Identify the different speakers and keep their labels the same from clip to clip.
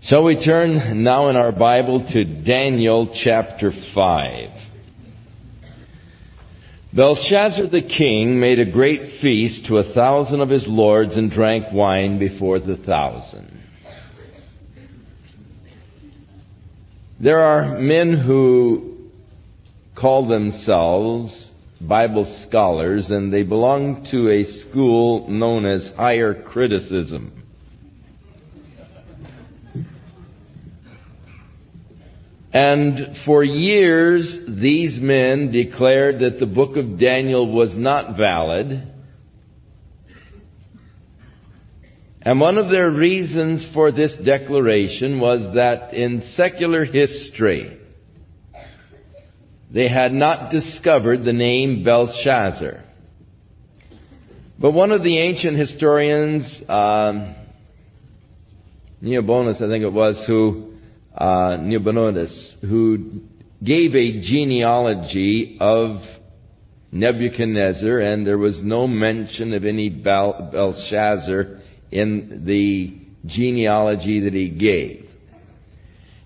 Speaker 1: Shall we turn now in our Bible to Daniel chapter 5. Belshazzar the king made a great feast to 1,000 of his lords and drank wine before the 1,000. There are men who call themselves Bible scholars, and they belong to a school known as higher criticism. And for years, these men declared that the book of Daniel was not valid. And one of their reasons for this declaration was that in secular history, they had not discovered the name Belshazzar. But one of the ancient historians, Neobonus, I think it was, who gave a genealogy of Nebuchadnezzar, and there was no mention of any Belshazzar in the genealogy that he gave.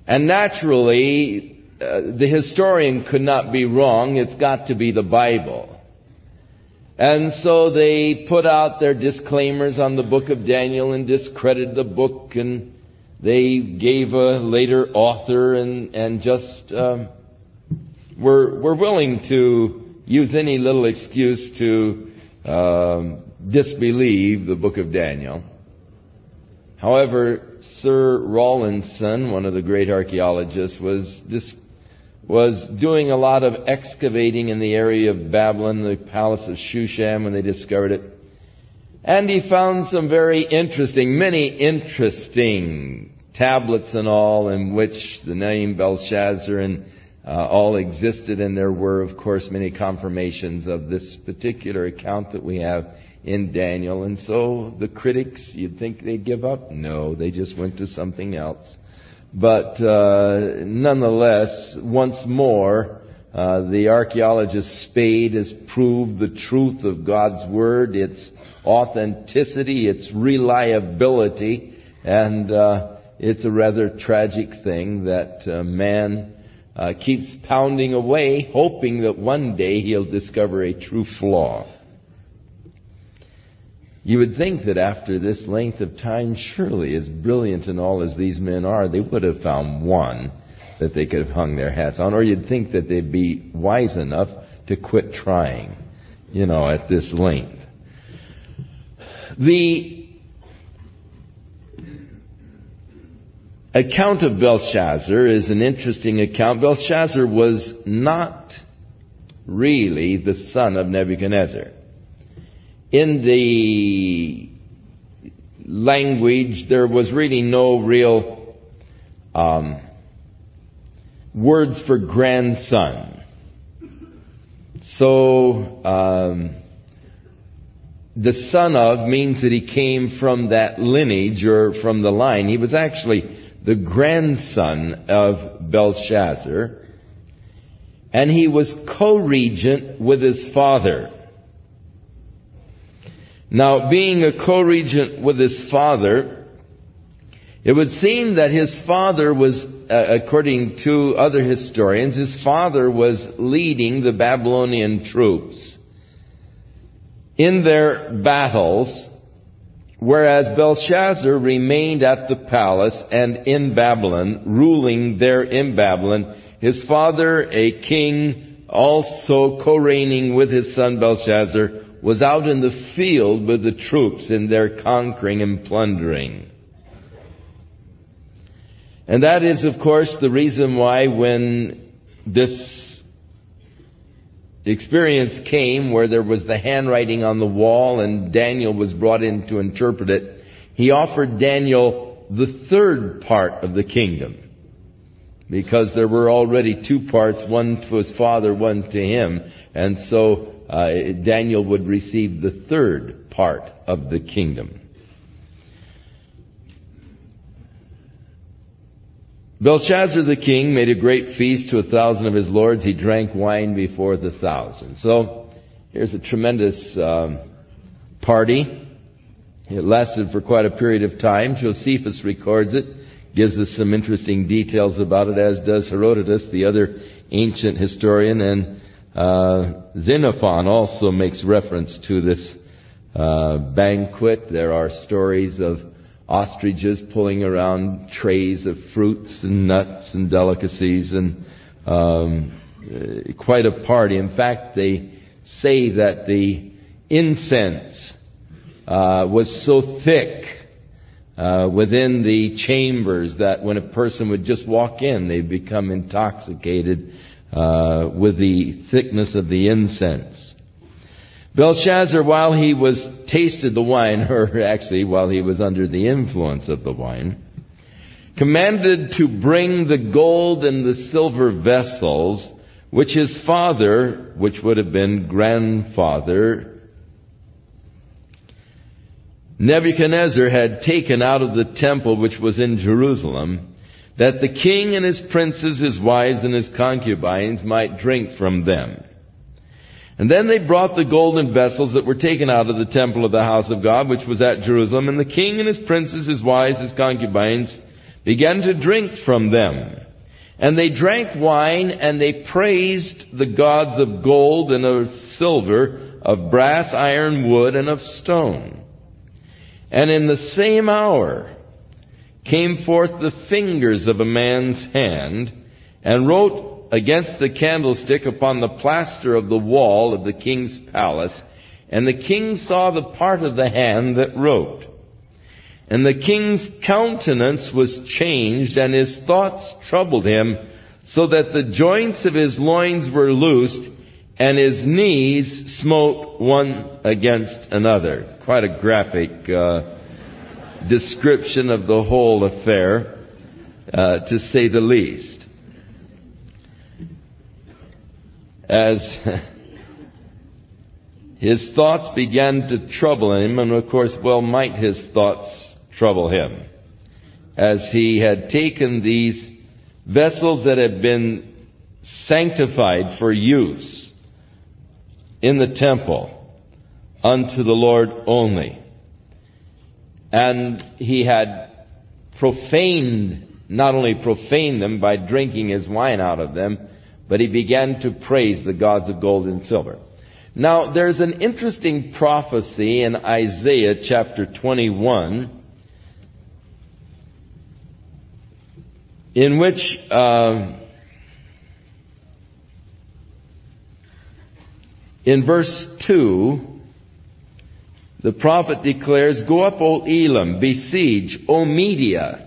Speaker 1: And naturally, the historian could not be wrong. It's got to be the Bible. And so they put out their disclaimers on the book of Daniel and discredited the book, and they gave a later author and just were willing to use any little excuse to disbelieve the book of Daniel. However, Sir Rawlinson, one of the great archaeologists, was doing a lot of excavating in the area of Babylon, the palace of Shushan, when they discovered it. And he found some many interesting tablets and all, in which the name Belshazzar and all existed. And there were, of course, many confirmations of this particular account that we have in Daniel. And so the critics, you'd think they'd give up? No, they just went to something else. But nonetheless, once more, the archaeologist Spade has proved the truth of God's Word, its authenticity, its reliability, and it's a rather tragic thing that man keeps pounding away, hoping that one day he'll discover a true flaw. You would think that after this length of time, surely as brilliant and all as these men are, they would have found one that they could have hung their hats on. Or you'd think that they'd be wise enough to quit trying, at this length. The account of Belshazzar is an interesting account. Belshazzar was not really the son of Nebuchadnezzar. In the language, there was really no real words for grandson. So, the son of means that he came from that lineage or from the line. He was actually the grandson of Belshazzar, and he was co-regent with his father. Now, being a co-regent with his father, it would seem that his father was, according to other historians, his father was leading the Babylonian troops in their battles, whereas Belshazzar remained at the palace and in Babylon, ruling there in Babylon. His father, a king, also co-reigning with his son Belshazzar, was out in the field with the troops in their conquering and plundering. And that is, of course, the reason why when this experience came where there was the handwriting on the wall and Daniel was brought in to interpret it, he offered Daniel the third part of the kingdom. Because there were already two parts, one to his father, one to him. And so Daniel would receive the third part of the kingdom. Belshazzar the king made a great feast to 1,000 of his lords. He drank wine before the 1,000. So here's a tremendous party. It lasted for quite a period of time. Josephus records it. gives us some interesting details about it, as does Herodotus, the other ancient historian, and Xenophon also makes reference to this banquet. There are stories of ostriches pulling around trays of fruits and nuts and delicacies, and quite a party. In fact, they say that the incense was so thick within the chambers that when a person would just walk in, they'd become intoxicated with the thickness of the incense. Belshazzar, while he was tasted the wine, or actually while he was under the influence of the wine, commanded to bring the gold and the silver vessels which his father, which would have been grandfather, Nebuchadnezzar had taken out of the temple which was in Jerusalem, that the king and his princes, his wives, and his concubines might drink from them. And then they brought the golden vessels that were taken out of the temple of the house of God, which was at Jerusalem, and the king and his princes, his wives, his concubines, began to drink from them. And they drank wine, and they praised the gods of gold and of silver, of brass, iron, wood, and of stone. And in the same hour came forth the fingers of a man's hand, and wrote against the candlestick upon the plaster of the wall of the king's palace. And the king saw the part of the hand that wrote. And the king's countenance was changed, and his thoughts troubled him, so that the joints of his loins were loosed, and his knees smote one against another. Quite a graphic description of the whole affair, to say the least. As his thoughts began to trouble him, and of course, well might his thoughts trouble him, as he had taken these vessels that had been sanctified for use in the temple unto the Lord only. And he had not only profaned them by drinking his wine out of them, but he began to praise the gods of gold and silver. Now, there's an interesting prophecy in Isaiah chapter 21, in which in verse 2, the prophet declares, "Go up, O Elam, besiege, O Media,"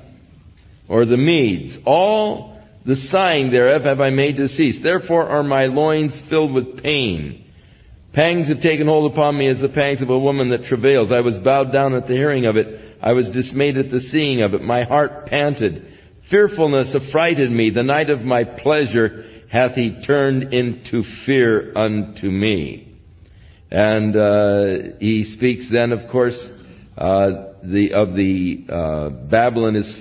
Speaker 1: or the Medes, "all the sighing thereof have I made to cease. Therefore are my loins filled with pain. Pangs have taken hold upon me as the pangs of a woman that travails. I was bowed down at the hearing of it. I was dismayed at the seeing of it. My heart panted. Fearfulness affrighted me. The night of my pleasure hath he turned into fear unto me." And he speaks then, of course, Babylon is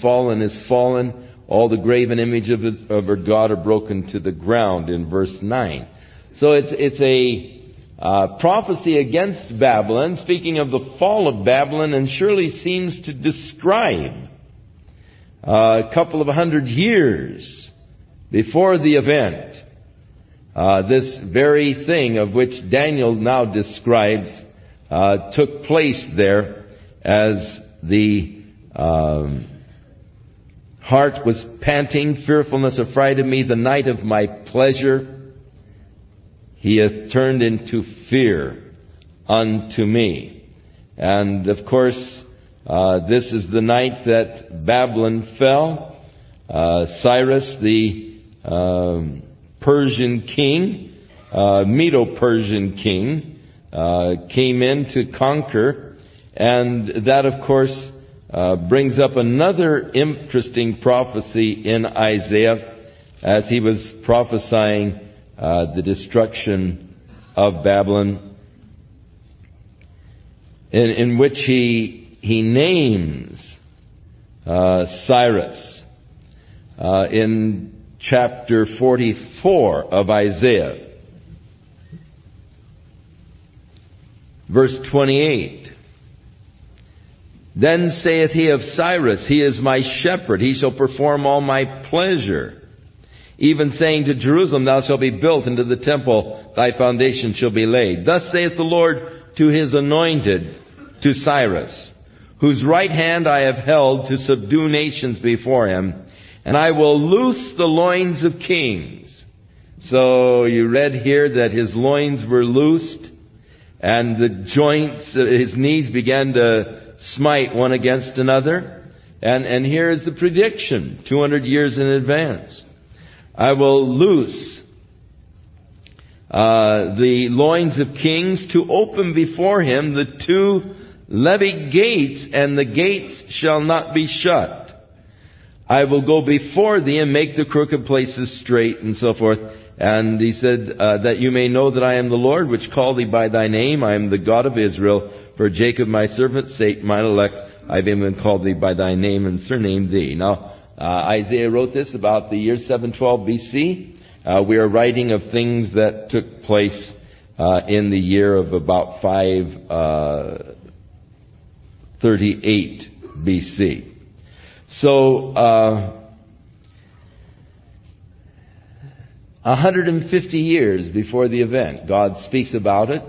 Speaker 1: fallen. All the graven image of her God are broken to the ground in verse 9. So it's a prophecy against Babylon, speaking of the fall of Babylon, and surely seems to describe a couple of 100 years before the event. This very thing of which Daniel now describes took place there, as the heart was panting, fearfulness affrighted me, the night of my pleasure he hath turned into fear unto me. And of course, this is the night that Babylon fell. Cyrus, the Persian king, Medo-Persian king, came in to conquer, and that of course brings up another interesting prophecy in Isaiah, as he was prophesying the destruction of Babylon, in which he names Cyrus in chapter 44 of Isaiah, verse 28. Then saith he of Cyrus, He is my shepherd, he shall perform all my pleasure. Even saying to Jerusalem, Thou shalt be built into the temple, thy foundation shall be laid. Thus saith the Lord to his anointed, to Cyrus, whose right hand I have held to subdue nations before him, and I will loose the loins of kings. So you read here that his loins were loosed, and the joints, his knees began to smite one against another. And here is the prediction, 200 years in advance. I will loose the loins of kings to open before him the two levee gates, and the gates shall not be shut. I will go before thee and make the crooked places straight, and so forth. And he said, that you may know that I am the Lord, which call thee by thy name. I am the God of Israel. For Jacob my servant's sake, mine elect, I have even called thee by thy name and surnamed thee. Now, Isaiah wrote this about the year 712 BC. We are writing of things that took place in the year of about 538 BC. So, 150 years before the event, God speaks about it,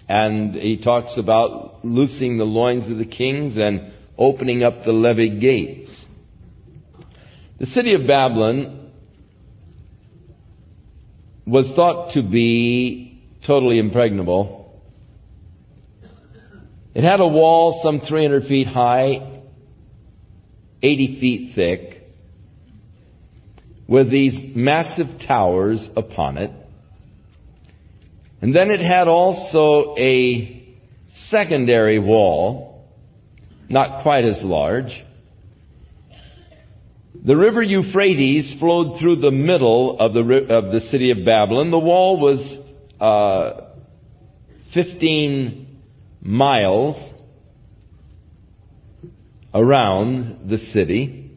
Speaker 1: and he talks about loosing the loins of the kings and opening up the levee gates. The city of Babylon was thought to be totally impregnable. It had a wall some 300 feet high, 80 feet thick, with these massive towers upon it. And then it had also a secondary wall, not quite as large. The river Euphrates flowed through the middle of the city of Babylon. The wall was 15 miles around the city.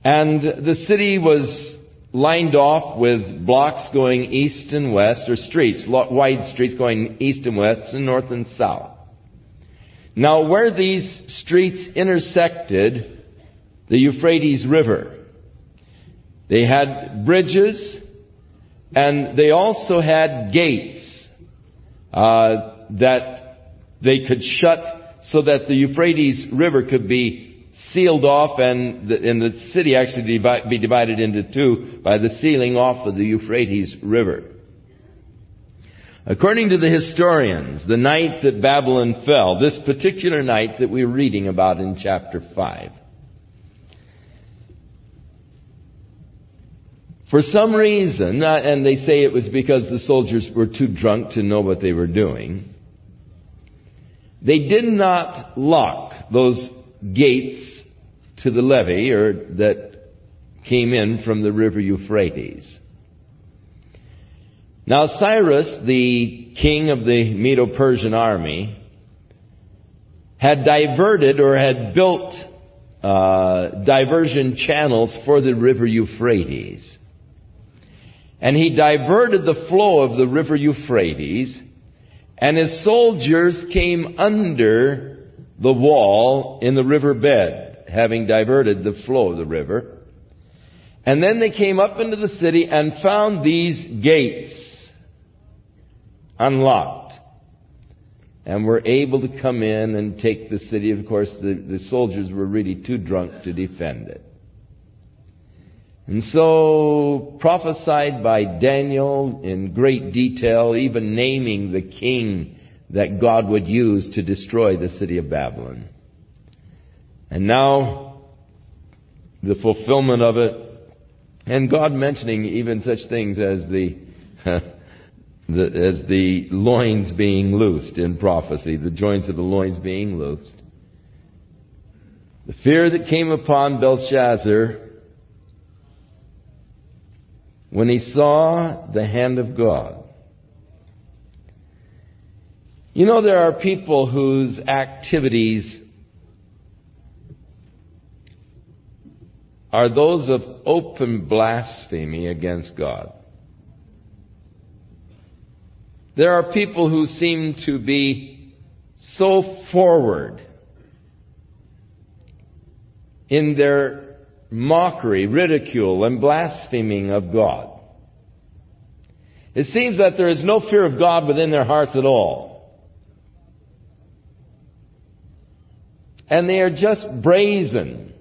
Speaker 1: And the city was lined off with blocks going east and west, or streets, wide streets going east and west and north and south. Now, where these streets intersected the Euphrates River, they had bridges, and they also had gates that they could shut so that the Euphrates River could be sealed off, and the city actually be divided into two by the sealing off of the Euphrates River. According to the historians, the night that Babylon fell, this particular night that we're reading about in chapter 5, for some reason, and they say it was because the soldiers were too drunk to know what they were doing, they did not lock those gates to the levee, or that came in from the river Euphrates. Now Cyrus, the king of the Medo-Persian army, had diverted or had built diversion channels for the river Euphrates. And he diverted the flow of the river Euphrates, and his soldiers came under the wall in the riverbed, having diverted the flow of the river. And then they came up into the city and found these gates unlocked, and were able to come in and take the city. Of course, the soldiers were really too drunk to defend it. And so, prophesied by Daniel in great detail, even naming the king that God would use to destroy the city of Babylon. And now, the fulfillment of it, and God mentioning even such things as the loins being loosed in prophecy, the joints of the loins being loosed. The fear that came upon Belshazzar when he saw the hand of God. You know, there are people whose activities are those of open blasphemy against God. There are people who seem to be so forward in their mockery, ridicule, and blaspheming of God. It seems that there is no fear of God within their hearts at all. And they are just brazen.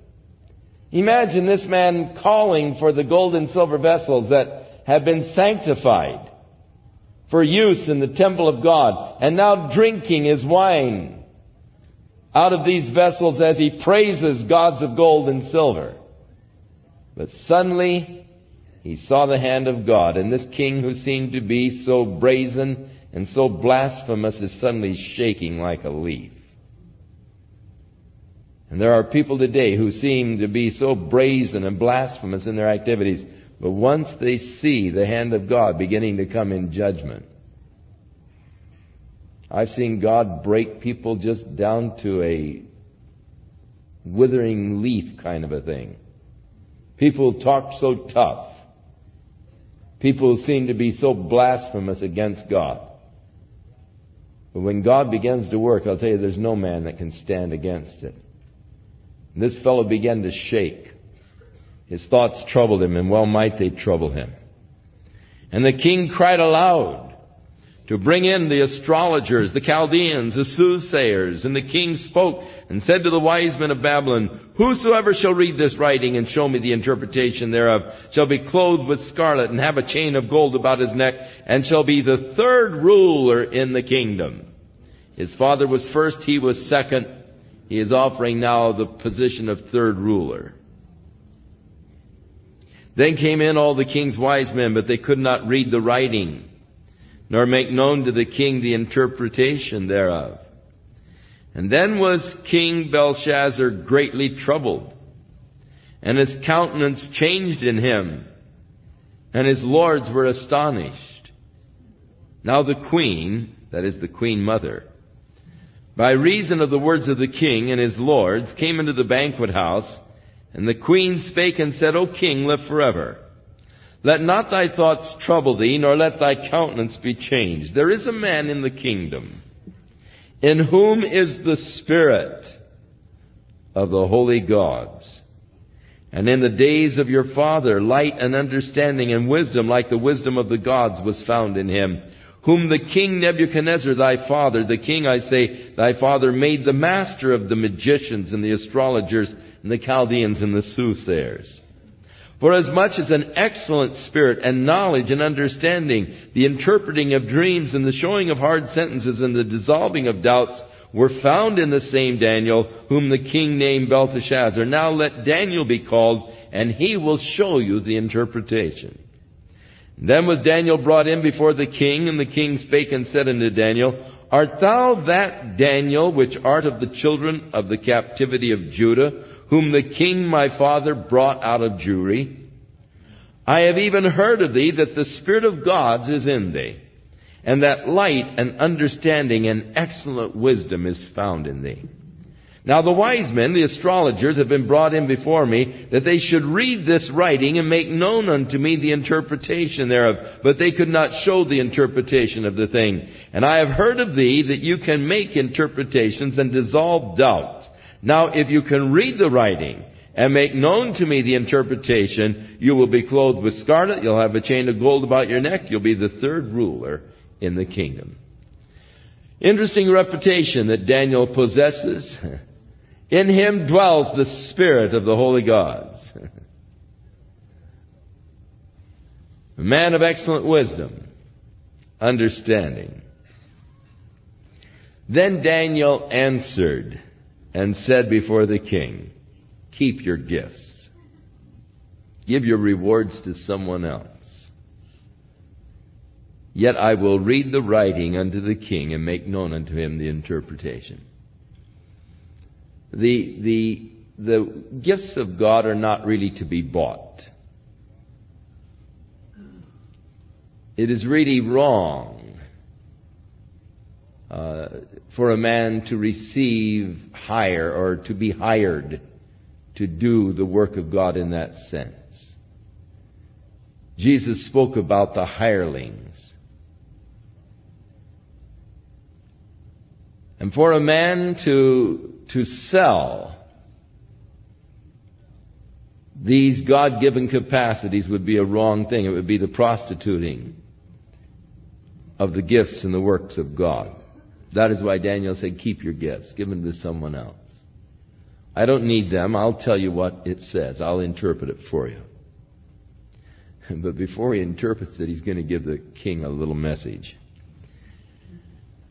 Speaker 1: Imagine this man calling for the gold and silver vessels that have been sanctified for use in the temple of God, and now drinking his wine out of these vessels as he praises gods of gold and silver. But suddenly he saw the hand of God, and this king who seemed to be so brazen and so blasphemous is suddenly shaking like a leaf. And there are people today who seem to be so brazen and blasphemous in their activities, but once they see the hand of God beginning to come in judgment, I've seen God break people just down to a withering leaf kind of a thing. People talk so tough. People seem to be so blasphemous against God. But when God begins to work, I'll tell you, there's no man that can stand against it. And this fellow began to shake. His thoughts troubled him, and well might they trouble him. And the king cried aloud to bring in the astrologers, the Chaldeans, the soothsayers. And the king spoke and said to the wise men of Babylon, "Whosoever shall read this writing and show me the interpretation thereof shall be clothed with scarlet and have a chain of gold about his neck, and shall be the third ruler in the kingdom." His father was first, he was second. He is offering now the position of third ruler. Then came in all the king's wise men, but they could not read the writing, nor make known to the king the interpretation thereof. And then was King Belshazzar greatly troubled, and his countenance changed in him, and his lords were astonished. Now the queen, that is the queen mother, by reason of the words of the king and his lords, came into the banquet house, and the queen spake and said, "O king, live forever. Let not thy thoughts trouble thee, nor let thy countenance be changed. There is a man in the kingdom, in whom is the spirit of the holy gods. And in the days of your father, light and understanding and wisdom, like the wisdom of the gods, was found in him, whom the king Nebuchadnezzar thy father, the king, I say, thy father, made the master of the magicians and the astrologers and the Chaldeans and the soothsayers. For as much as an excellent spirit and knowledge and understanding, the interpreting of dreams and the showing of hard sentences and the dissolving of doubts were found in the same Daniel, whom the king named Belteshazzar. Now let Daniel be called, and he will show you the interpretation." Then was Daniel brought in before the king, and the king spake and said unto Daniel, "Art thou that Daniel which art of the children of the captivity of Judah, whom the king my father brought out of Jewry? I have even heard of thee that the Spirit of gods is in thee, and that light and understanding and excellent wisdom is found in thee. Now the wise men, the astrologers, have been brought in before me, that they should read this writing and make known unto me the interpretation thereof. But they could not show the interpretation of the thing. And I have heard of thee that you can make interpretations and dissolve doubts. Now if you can read the writing and make known to me the interpretation, you will be clothed with scarlet, you'll have a chain of gold about your neck, you'll be the third ruler in the kingdom." Interesting reputation that Daniel possesses. In him dwells the Spirit of the holy gods. A man of excellent wisdom, understanding. Then Daniel answered and said before the king, "Keep your gifts. Give your rewards to someone else. Yet I will read the writing unto the king and make known unto him the interpretation." The gifts of God are not really to be bought. It is really wrong for a man to receive hire or to be hired to do the work of God in that sense. Jesus spoke about the hirelings. And for a man to sell these God-given capacities would be a wrong thing. It would be the prostituting of the gifts and the works of God. That is why Daniel said, keep your gifts, give them to someone else. I don't need them. I'll tell you what it says. I'll interpret it for you. But before he interprets it, he's going to give the king a little message.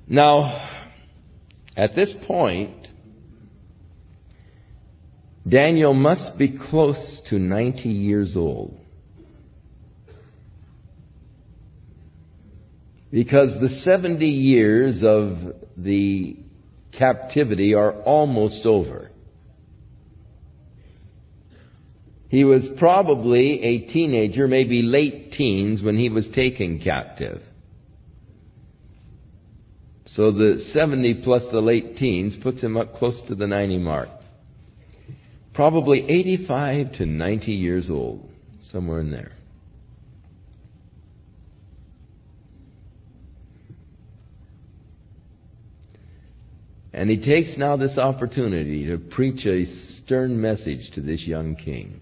Speaker 1: Now, at this point, Daniel must be close to 90 years old. Because the 70 years of the captivity are almost over. He was probably a teenager, maybe late teens, when he was taken captive. So the 70 plus the late teens puts him up close to the 90 mark. Probably 85 to 90 years old, somewhere in there. And he takes now this opportunity to preach a stern message to this young king.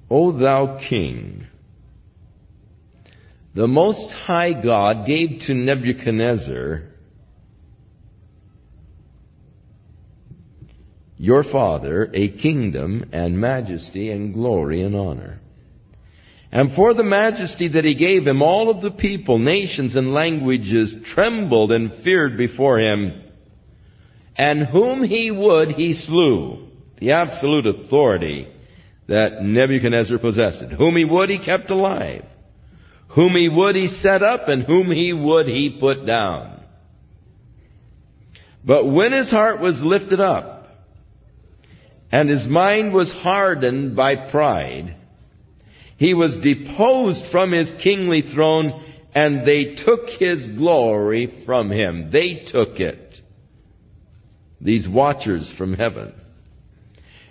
Speaker 1: O thou king, the Most High God gave to Nebuchadnezzar, your father, a kingdom and majesty and glory and honor. And for the majesty that he gave him, all of the people, nations, and languages trembled and feared before him. And whom he would, he slew. The absolute authority that Nebuchadnezzar possessed. Whom he would, he kept alive. Whom he would, he set up, and whom he would, he put down. But when his heart was lifted up, and his mind was hardened by pride, he was deposed from his kingly throne, and they took his glory from him. They took it. These watchers from heaven.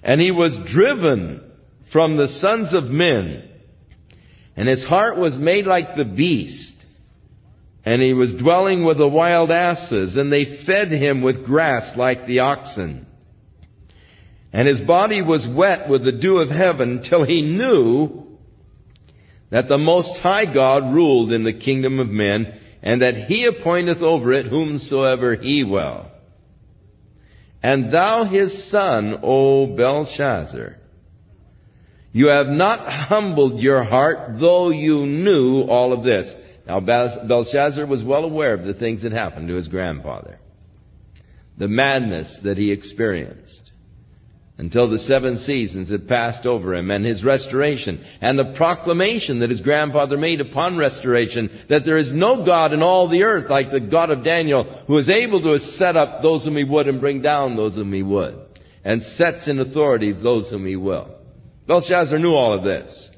Speaker 1: And he was driven from the sons of men, and his heart was made like the beast, and he was dwelling with the wild asses, and they fed him with grass like the oxen. And his body was wet with the dew of heaven, till he knew that the Most High God ruled in the kingdom of men, and that he appointeth over it whomsoever he will. And thou his son, O Belshazzar, you have not humbled your heart, though you knew all of this. Now, Belshazzar was well aware of the things that happened to his grandfather. The madness that he experienced until the 7 seasons had passed over him, and his restoration, and the proclamation that his grandfather made upon restoration, that there is no God in all the earth like the God of Daniel, who is able to set up those whom he would and bring down those whom he would, and sets in authority those whom he will. Belshazzar knew all of this.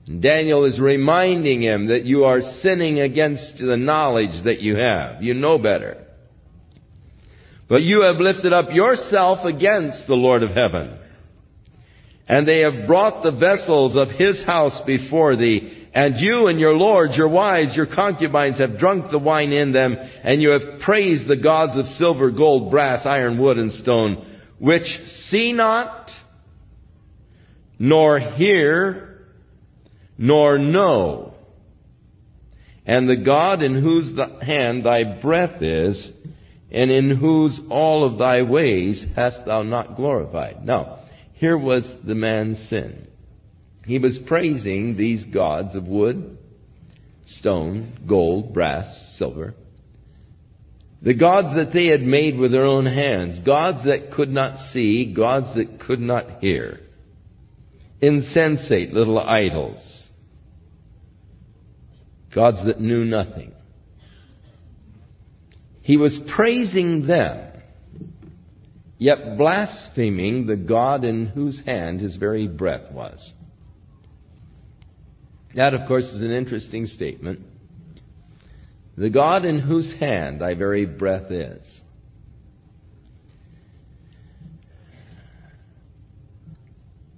Speaker 1: And Daniel is reminding him that you are sinning against the knowledge that you have. You know better. But you have lifted up yourself against the Lord of heaven. And they have brought the vessels of his house before thee. And you and your lords, your wives, your concubines have drunk the wine in them. And you have praised the gods of silver, gold, brass, iron, wood, and stone, which see not, nor hear, nor know. And the God in whose hand thy breath is, and in whose all of thy ways hast thou not glorified. Now, here was the man's sin. He was praising these gods of wood, stone, gold, brass, silver. The gods that they had made with their own hands. Gods that could not see, gods that could not hear. Insensate little idols. Gods that knew nothing. He was praising them, yet blaspheming the God in whose hand his very breath was. That, of course, is an interesting statement. The God in whose hand thy very breath is.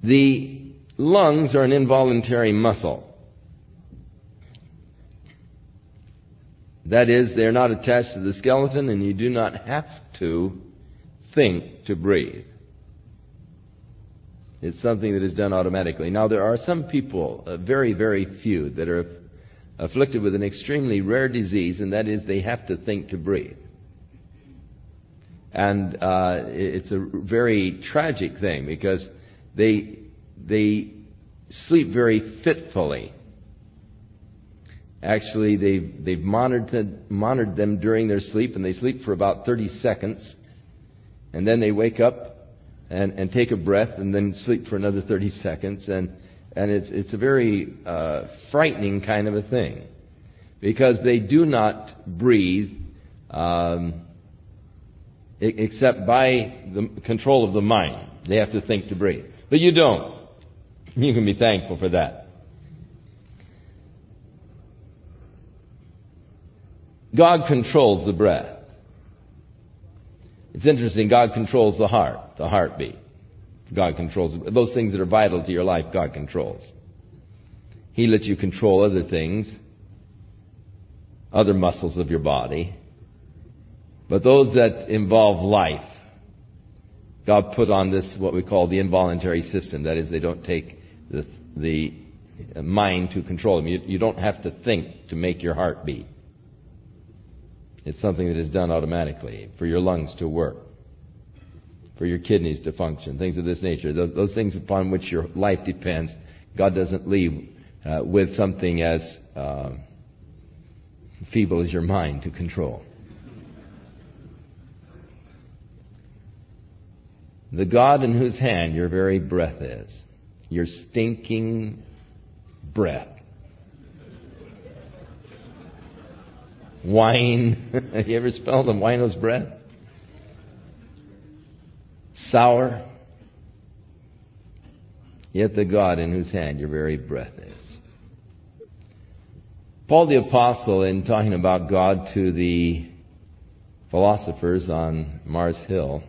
Speaker 1: The lungs are an involuntary muscle. That is, they're not attached to the skeleton, and you do not have to think to breathe. It's something that is done automatically. Now, there are some people, very, very few, that are afflicted with an extremely rare disease, and that is they have to think to breathe. And it's a very tragic thing because they sleep very fitfully. Actually, they've monitored them during their sleep, and they sleep for about 30 seconds, and then they wake up and take a breath, and then sleep for another 30 seconds, and it's a very frightening kind of a thing, because they do not breathe except by the control of the mind. They have to think to breathe. But you don't. You can be thankful for that. God controls the breath. It's interesting, God controls the heart, the heartbeat. God controls those things that are vital to your life, God controls. He lets you control other things, other muscles of your body. But those that involve life, God put on this, what we call the involuntary system. That is, they don't take the mind to control them. You don't have to think to make your heart beat. It's something that is done automatically for your lungs to work, for your kidneys to function, things of this nature. Those things upon which your life depends, God doesn't leave with something as feeble as your mind to control. The God in whose hand your very breath is, your stinking breath. Wine. Have you ever smelled a wino's breath? Sour. Yet the God in whose hand your very breath is. Paul the Apostle, in talking about God to the philosophers on Mars Hill,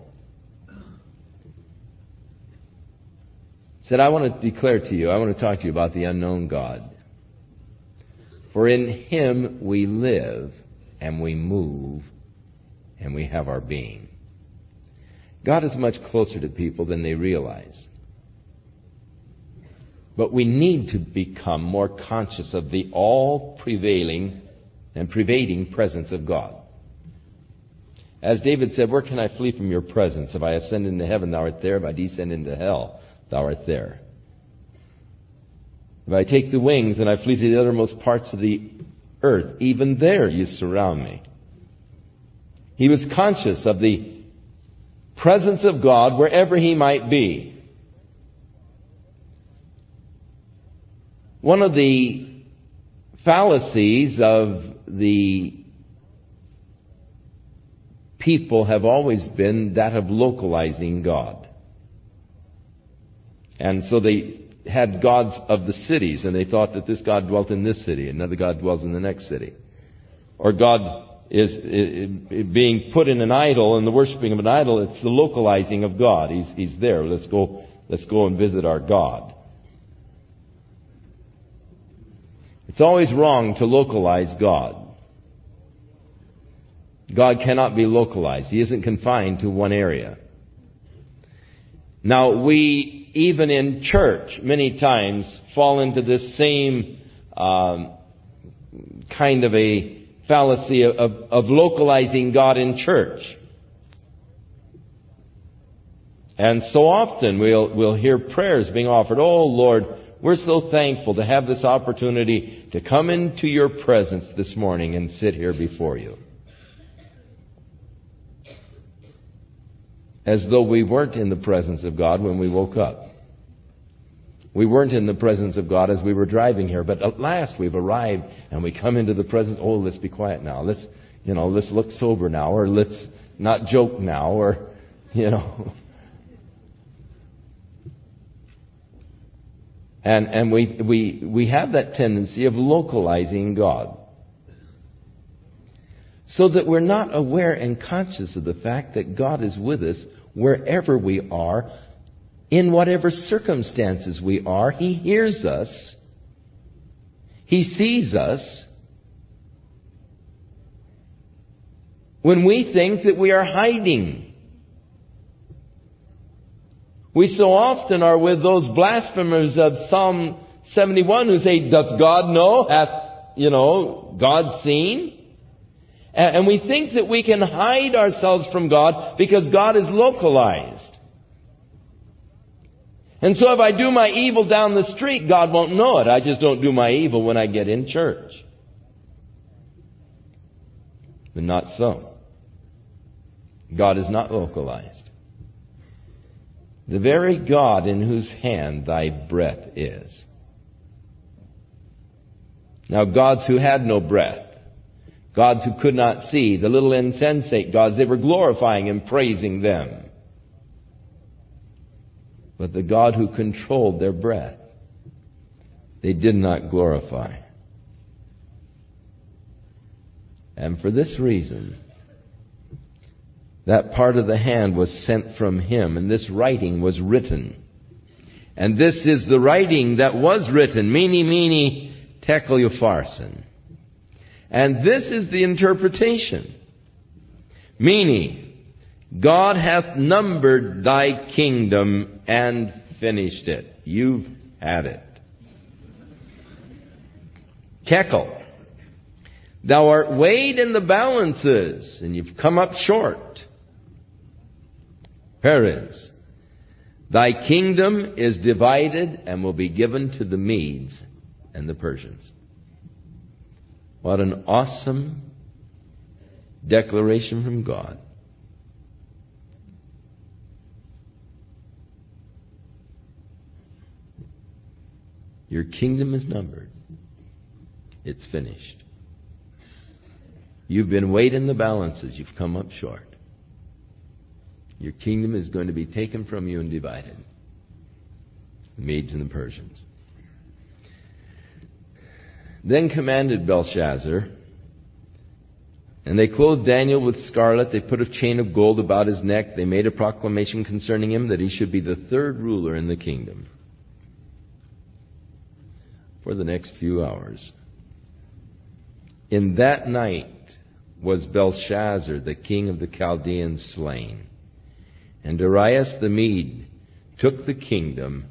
Speaker 1: said, I want to declare to you, I want to talk to you about the unknown God. For in Him we live, and we move, and we have our being. God is much closer to people than they realize. But we need to become more conscious of the all-prevailing and pervading presence of God. As David said, where can I flee from your presence? If I ascend into heaven, thou art there. If I descend into hell, thou art there. If I take the wings and I flee to the uttermost parts of the earth, even there you surround me. He was conscious of the presence of God wherever he might be. One of the fallacies of the people have always been that of localizing God. And so they had gods of the cities, and they thought that this God dwelt in this city, another God dwells in the next city. Or God is being put in an idol, and the worshiping of an idol, it's the localizing of God. He's there. Let's go and visit our God. It's always wrong to localize God. God cannot be localized. He isn't confined to one area. Now, we, even in church, many times fall into this same kind of a fallacy of localizing God in church. And so often we'll hear prayers being offered. Oh, Lord, we're so thankful to have this opportunity to come into your presence this morning and sit here before you. As though we weren't in the presence of God when we woke up. We weren't in the presence of God as we were driving here, but at last we've arrived and we come into the presence. Oh, let's be quiet now. Let's look sober now, or let's not joke now, or, And we have that tendency of localizing God. So that we're not aware and conscious of the fact that God is with us wherever we are, in whatever circumstances we are. He hears us. He sees us. When we think that we are hiding, We so often are with those blasphemers of Psalm 71 who say, doth God know? Hath, God seen? And we think that we can hide ourselves from God because God is localized. And so if I do my evil down the street, God won't know it. I just don't do my evil when I get in church. But not so. God is not localized. The very God in whose hand thy breath is. Now, gods who had no breath, gods who could not see, the little insensate gods, they were glorifying and praising them. But the God who controlled their breath, they did not glorify. And for this reason, that part of the hand was sent from him, and this writing was written. And this is the writing that was written, mene, mene, tekel upharsin. And this is the interpretation. Meaning, God hath numbered thy kingdom and finished it. You've had it. Tekel. Thou art weighed in the balances, and you've come up short. Peres. Thy kingdom is divided and will be given to the Medes and the Persians. What an awesome declaration from God. Your kingdom is numbered. It's finished. You've been weighed in the balances. You've come up short. Your kingdom is going to be taken from you and divided. The Medes and the Persians. Then commanded Belshazzar, and they clothed Daniel with scarlet. They put a chain of gold about his neck. They made a proclamation concerning him that he should be the third ruler in the kingdom for the next few hours. In that night was Belshazzar, the king of the Chaldeans, slain. And Darius the Mede took the kingdom,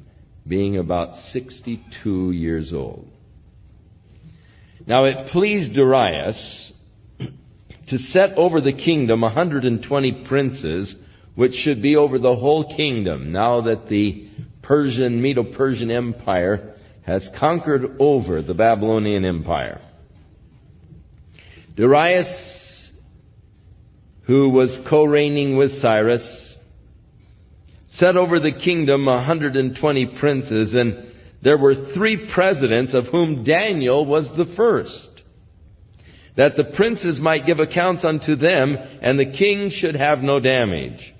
Speaker 1: being about 62 years old. Now it pleased Darius to set over the kingdom 120 princes, which should be over the whole kingdom, now that the Medo-Persian Empire has conquered over the Babylonian Empire. Darius, who was co-reigning with Cyrus, set over the kingdom 120 princes, and there were 3 presidents, of whom Daniel was the first, that the princes might give accounts unto them, and the king should have no damage.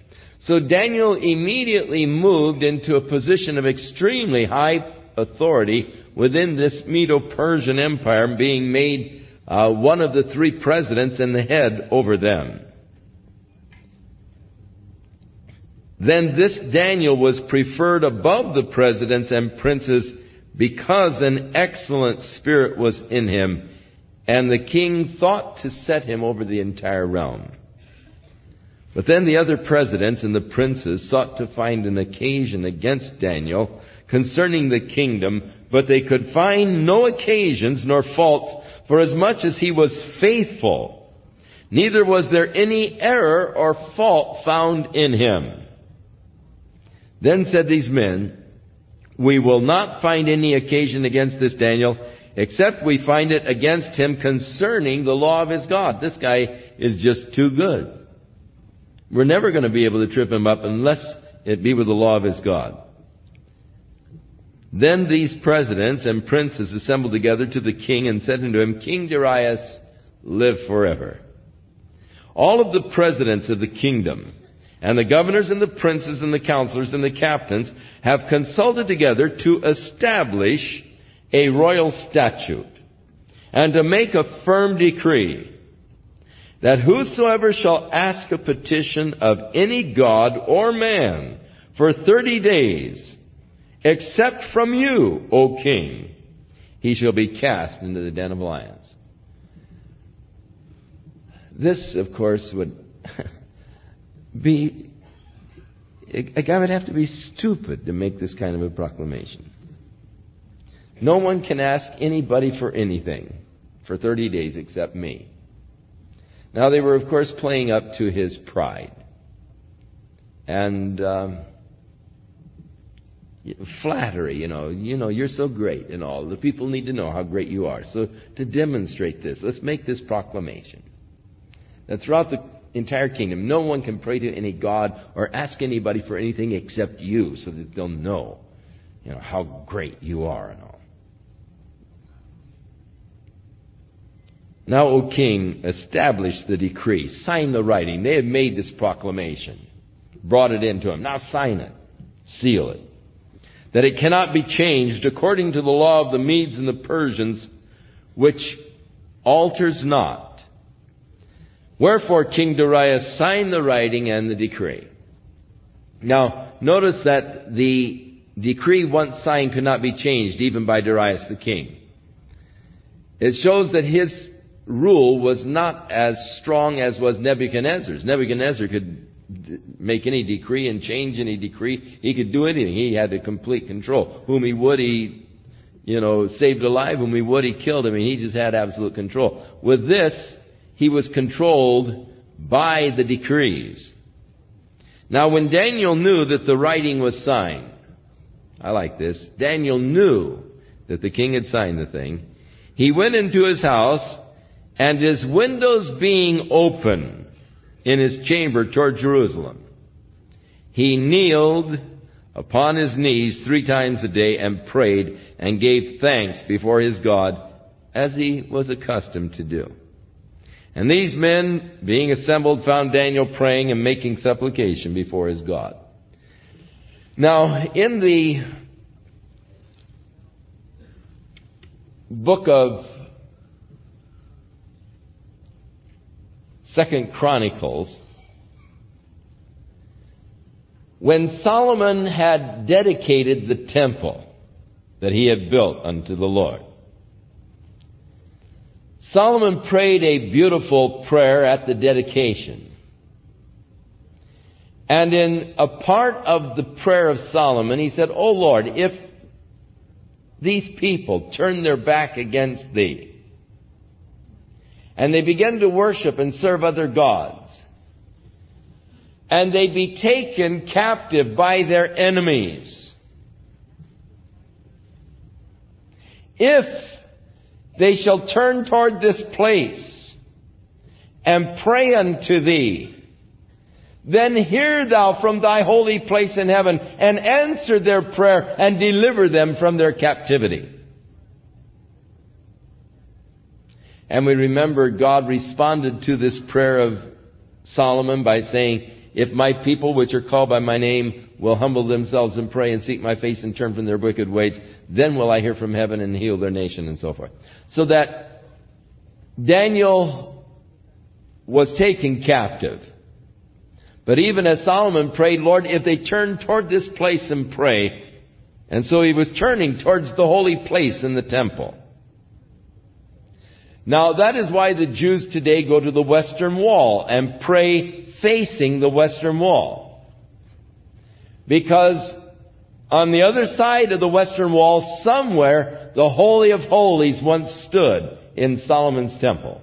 Speaker 1: So Daniel immediately moved into a position of extremely high authority within this Medo-Persian Empire, being made one of the 3 presidents and the head over them. Then this Daniel was preferred above the presidents and princes because an excellent spirit was in him, and the king thought to set him over the entire realm. But then the other presidents and the princes sought to find an occasion against Daniel concerning the kingdom, but they could find no occasions nor faults, for as much as he was faithful, neither was there any error or fault found in him. Then said these men, we will not find any occasion against this Daniel, except we find it against him concerning the law of his God. This guy is just too good. We're never going to be able to trip him up unless it be with the law of his God. Then these presidents and princes assembled together to the king and said unto him, King Darius, live forever. All of the presidents of the kingdom, and the governors and the princes and the counselors and the captains have consulted together to establish a royal statute and to make a firm decree that whosoever shall ask a petition of any god or man for 30 days, except from you, O king, he shall be cast into the den of lions. This, of course, would be A guy would have to be stupid to make this kind of a proclamation. No one can ask anybody for anything for 30 days except me. Now, they were, of course, playing up to his pride. And flattery, you're so great and all. The people need to know how great you are. So to demonstrate this, let's make this proclamation that throughout the entire kingdom, no one can pray to any god or ask anybody for anything except you, so that they'll know, how great you are and all. Now, O king, establish the decree. Sign the writing. They have made this proclamation. Brought it into him. Now sign it. Seal it. That it cannot be changed according to the law of the Medes and the Persians, which alters not. Wherefore, King Darius signed the writing and the decree. Now, notice that the decree once signed could not be changed, even by Darius the king. It shows that his rule was not as strong as was Nebuchadnezzar's. Nebuchadnezzar could make any decree and change any decree. He could do anything. He had the complete control. Whom he would, he, saved alive. Whom he would, he killed him. He just had absolute control. With this, he was controlled by the decrees. Now, when Daniel knew that the writing was signed, I like this. Daniel knew that the king had signed the thing. He went into his house, and his windows being open in his chamber toward Jerusalem, he kneeled upon his knees 3 times a day and prayed and gave thanks before his God, as he was accustomed to do. And these men, being assembled, found Daniel praying and making supplication before his God. Now, in the book of 2 Chronicles, when Solomon had dedicated the temple that he had built unto the Lord, Solomon prayed a beautiful prayer at the dedication. And in a part of the prayer of Solomon, he said, "O Lord, if these people turn their back against thee, and they begin to worship and serve other gods, and they be taken captive by their enemies, if they shall turn toward this place and pray unto thee, then hear thou from thy holy place in heaven, and answer their prayer, and deliver them from their captivity." And we remember God responded to this prayer of Solomon by saying, "If my people which are called by my name will humble themselves and pray and seek my face and turn from their wicked ways, then will I hear from heaven and heal their nation," and so forth. So that Daniel was taken captive. But even as Solomon prayed, "Lord, if they turn toward this place and pray," and so he was turning towards the holy place in the temple. Now, that is why the Jews today go to the Western Wall and pray facing the Western Wall. Because on the other side of the Western Wall, somewhere, the Holy of Holies once stood in Solomon's temple.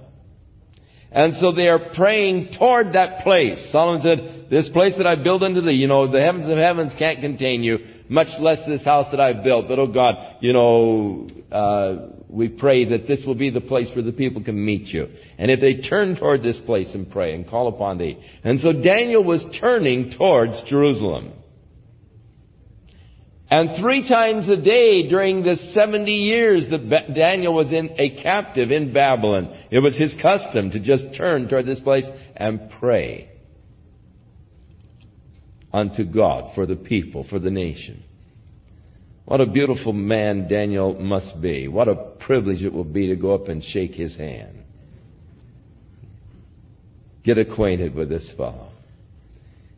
Speaker 1: And so they are praying toward that place. Solomon said, "This place that I built unto thee, the heavens of heavens can't contain you, much less this house that I've built. But, oh God, we pray that this will be the place where the people can meet you. And if they turn toward this place and pray and call upon thee." And so Daniel was turning towards Jerusalem. And 3 times a day during the 70 years that Daniel was in a captive in Babylon, it was his custom to just turn toward this place and pray unto God for the people, for the nation. What a beautiful man Daniel must be. What a privilege it will be to go up and shake his hand. Get acquainted with this fellow.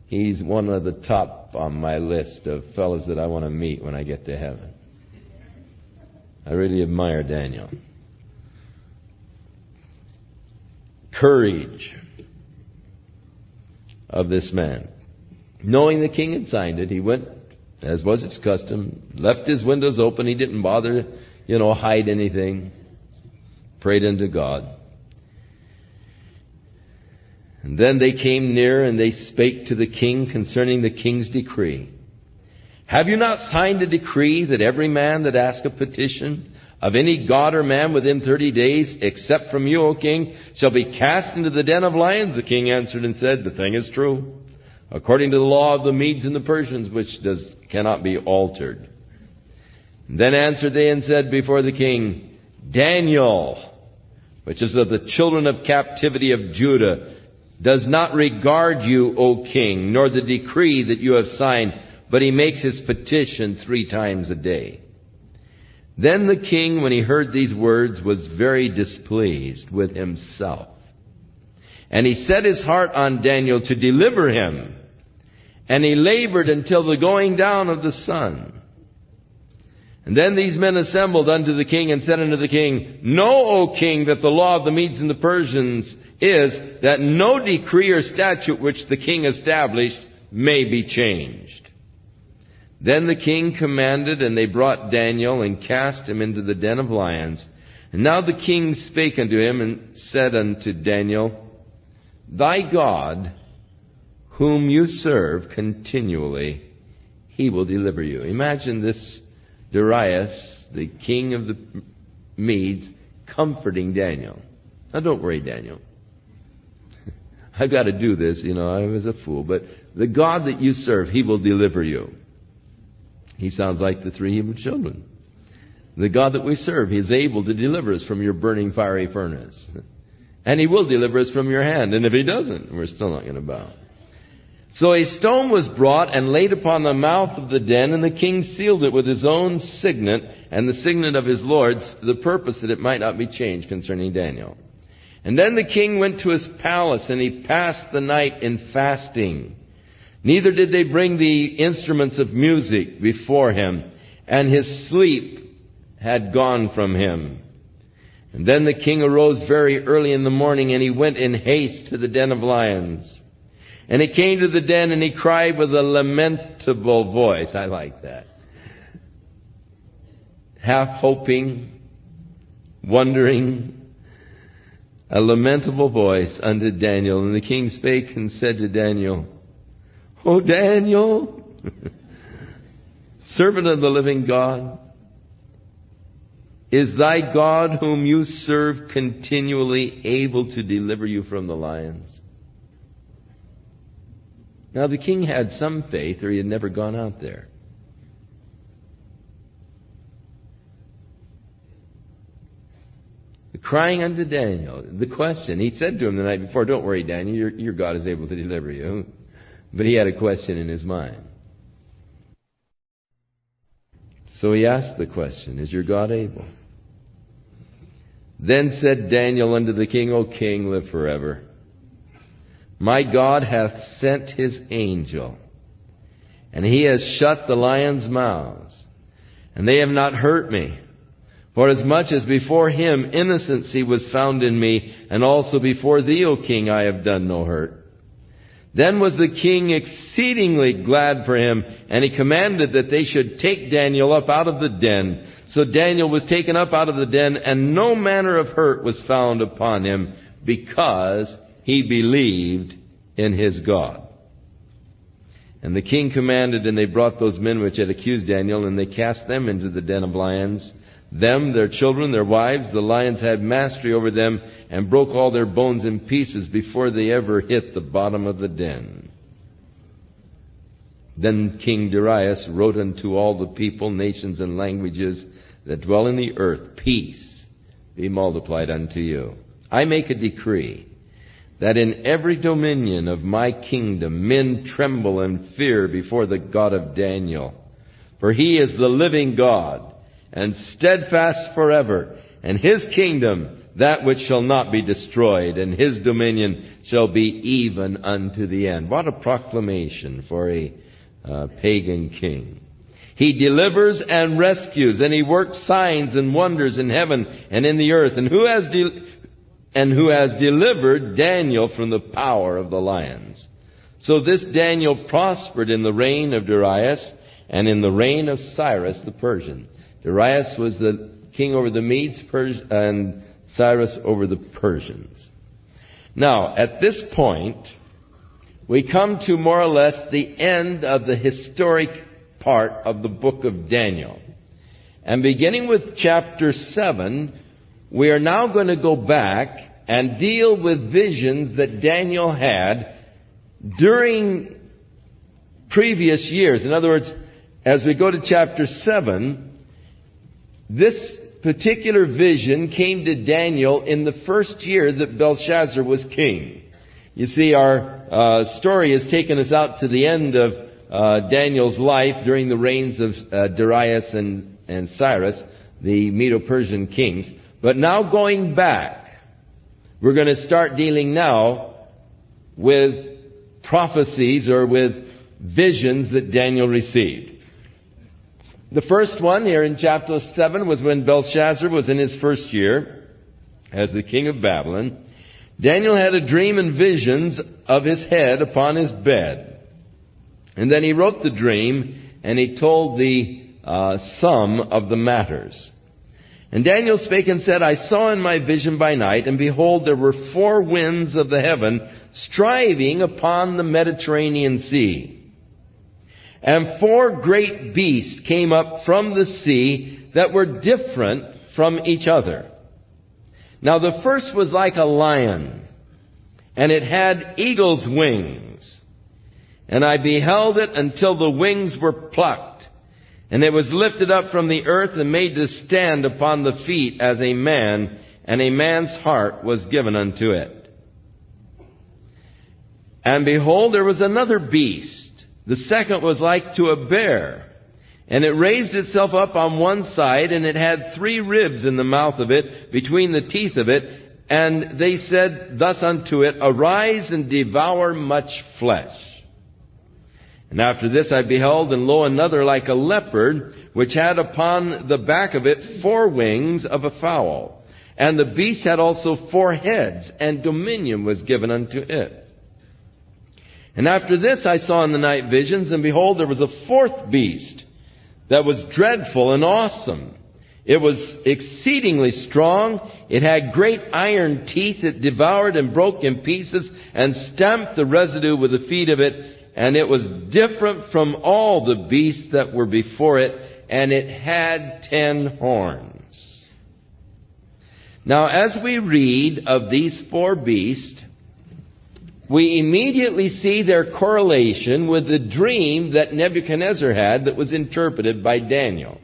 Speaker 1: He's one of the top on my list of fellows that I want to meet when I get to heaven. I really admire Daniel. Courage of this man. Knowing the king had signed it, he went, as was his custom, left his windows open. He didn't bother, hide anything. Prayed unto God. And then they came near, and they spake to the king concerning the king's decree. Have you not signed a decree that every man that ask a petition of any god or man within 30 days, except from you, O king, shall be cast into the den of lions? The king answered and said, the thing is true, according to the law of the Medes and the Persians, which cannot be altered. And then answered they and said before the king, Daniel, which is of the children of captivity of Judah, does not regard you, O king, nor the decree that you have signed, but he makes his petition 3 times a day. Then the king, when he heard these words, was very displeased with himself. And he set his heart on Daniel to deliver him. And he labored until the going down of the sun. And then these men assembled unto the king and said unto the king, Know, O king, that the law of the Medes and the Persians is that no decree or statute which the king established may be changed. Then the king commanded, and they brought Daniel and cast him into the den of lions. And now the king spake unto him and said unto Daniel, Thy God, whom you serve continually, he will deliver you. Imagine this Darius, the king of the Medes, comforting Daniel. Now don't worry, Daniel. I've got to do this, I was a fool. But the God that you serve, he will deliver you. He sounds like the 3 Hebrew children. The God that we serve, he is able to deliver us from your burning fiery furnace. And he will deliver us from your hand. And if he doesn't, we're still not going to bow. So a stone was brought and laid upon the mouth of the den, and the king sealed it with his own signet and the signet of his lords, to the purpose that it might not be changed concerning Daniel. And then the king went to his palace, and he passed the night in fasting. Neither did they bring the instruments of music before him, and his sleep had gone from him. And then the king arose very early in the morning, and he went in haste to the den of lions. And he came to the den, and he cried with a lamentable voice. I like that. Half hoping, wondering, a lamentable voice unto Daniel. And the king spake and said to Daniel, O Daniel, servant of the living God, is thy God whom you serve continually able to deliver you from the lions? Now the king had some faith, or he had never gone out there. Crying unto Daniel, the question, he said to him the night before, don't worry, Daniel, your God is able to deliver you. But he had a question in his mind. So he asked the question, is your God able? Then said Daniel unto the king, O king, live forever. My God hath sent his angel, and he has shut the lions' mouths, and they have not hurt me. For as much as before him innocency was found in me, and also before thee, O king, I have done no hurt. Then was the king exceedingly glad for him, and he commanded that they should take Daniel up out of the den. So Daniel was taken up out of the den, and no manner of hurt was found upon him, because he believed in his God. And the king commanded, and they brought those men which had accused Daniel, and they cast them into the den of lions. Them, their children, their wives, the lions had mastery over them, and broke all their bones in pieces before they ever hit the bottom of the den. Then King Darius wrote unto all the people, nations, and languages that dwell in the earth, peace be multiplied unto you. I make a decree that in every dominion of my kingdom men tremble and fear before the God of Daniel. For he is the living God, and steadfast forever, and his kingdom that which shall not be destroyed, and his dominion shall be even unto the end. What a proclamation for a pagan king. He delivers and rescues, and he works signs and wonders in heaven and in the earth. And who has delivered Daniel from the power of the lions? So this Daniel prospered in the reign of Darius and in the reign of Cyrus the Persian. Darius was the king over the Medes, and Cyrus over the Persians. Now, at this point, we come to more or less the end of the historic part of the book of Daniel. And beginning with chapter 7, we are now going to go back and deal with visions that Daniel had during previous years. In other words, as we go to chapter 7, this particular vision came to Daniel in the first year that Belshazzar was king. You see, our story has taken us out to the end of Daniel's life during the reigns of Darius and Cyrus, the Medo-Persian kings. But now going back, we're going to start dealing now with prophecies or with visions that Daniel received. The first one here in chapter 7 was when Belshazzar was in his first year as the king of Babylon. Daniel had a dream and visions of his head upon his bed. And then he wrote the dream, and he told the sum of the matters. And Daniel spake and said, I saw in my vision by night, and behold, there were 4 winds of the heaven striving upon the Mediterranean Sea. And 4 great beasts came up from the sea that were different from each other. Now the first was like a lion, and it had eagle's wings. And I beheld it until the wings were plucked. And it was lifted up from the earth and made to stand upon the feet as a man, and a man's heart was given unto it. And behold, there was another beast. The second was like to a bear, and it raised itself up on one side, and it had 3 ribs in the mouth of it, between the teeth of it. And they said thus unto it, Arise and devour much flesh. And after this I beheld, and lo, another like a leopard, which had upon the back of it 4 wings of a fowl. And the beast had also 4 heads, and dominion was given unto it. And after this I saw in the night visions, and behold, there was a 4th beast that was dreadful and awesome. It was exceedingly strong. It had great iron teeth. It devoured and broke in pieces and stamped the residue with the feet of it. And it was different from all the beasts that were before it, and it had 10 horns. Now, as we read of these 4 beasts, we immediately see their correlation with the dream that Nebuchadnezzar had that was interpreted by Daniel.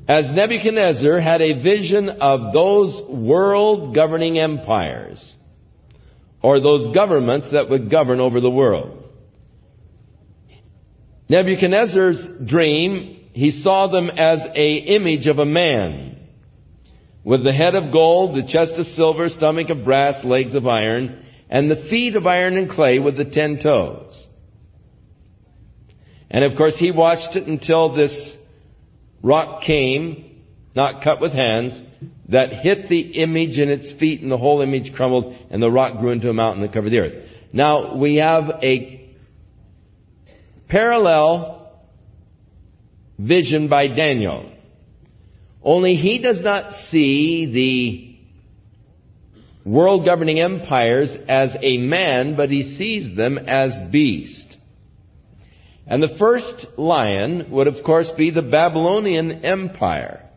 Speaker 1: As Nebuchadnezzar had a vision of those world governing empires, or those governments that would govern over the world. Nebuchadnezzar's dream, he saw them as an image of a man, with the head of gold, the chest of silver, stomach of brass, legs of iron, and the feet of iron and clay with the 10 toes. And of course he watched it until this rock came, not cut with hands, that hit the image in its feet, and the whole image crumbled, and the rock grew into a mountain that covered the earth. Now we have a parallel vision by Daniel. Only he does not see the world governing empires as a man, but he sees them as beast. And the first lion would of course be the Babylonian Empire.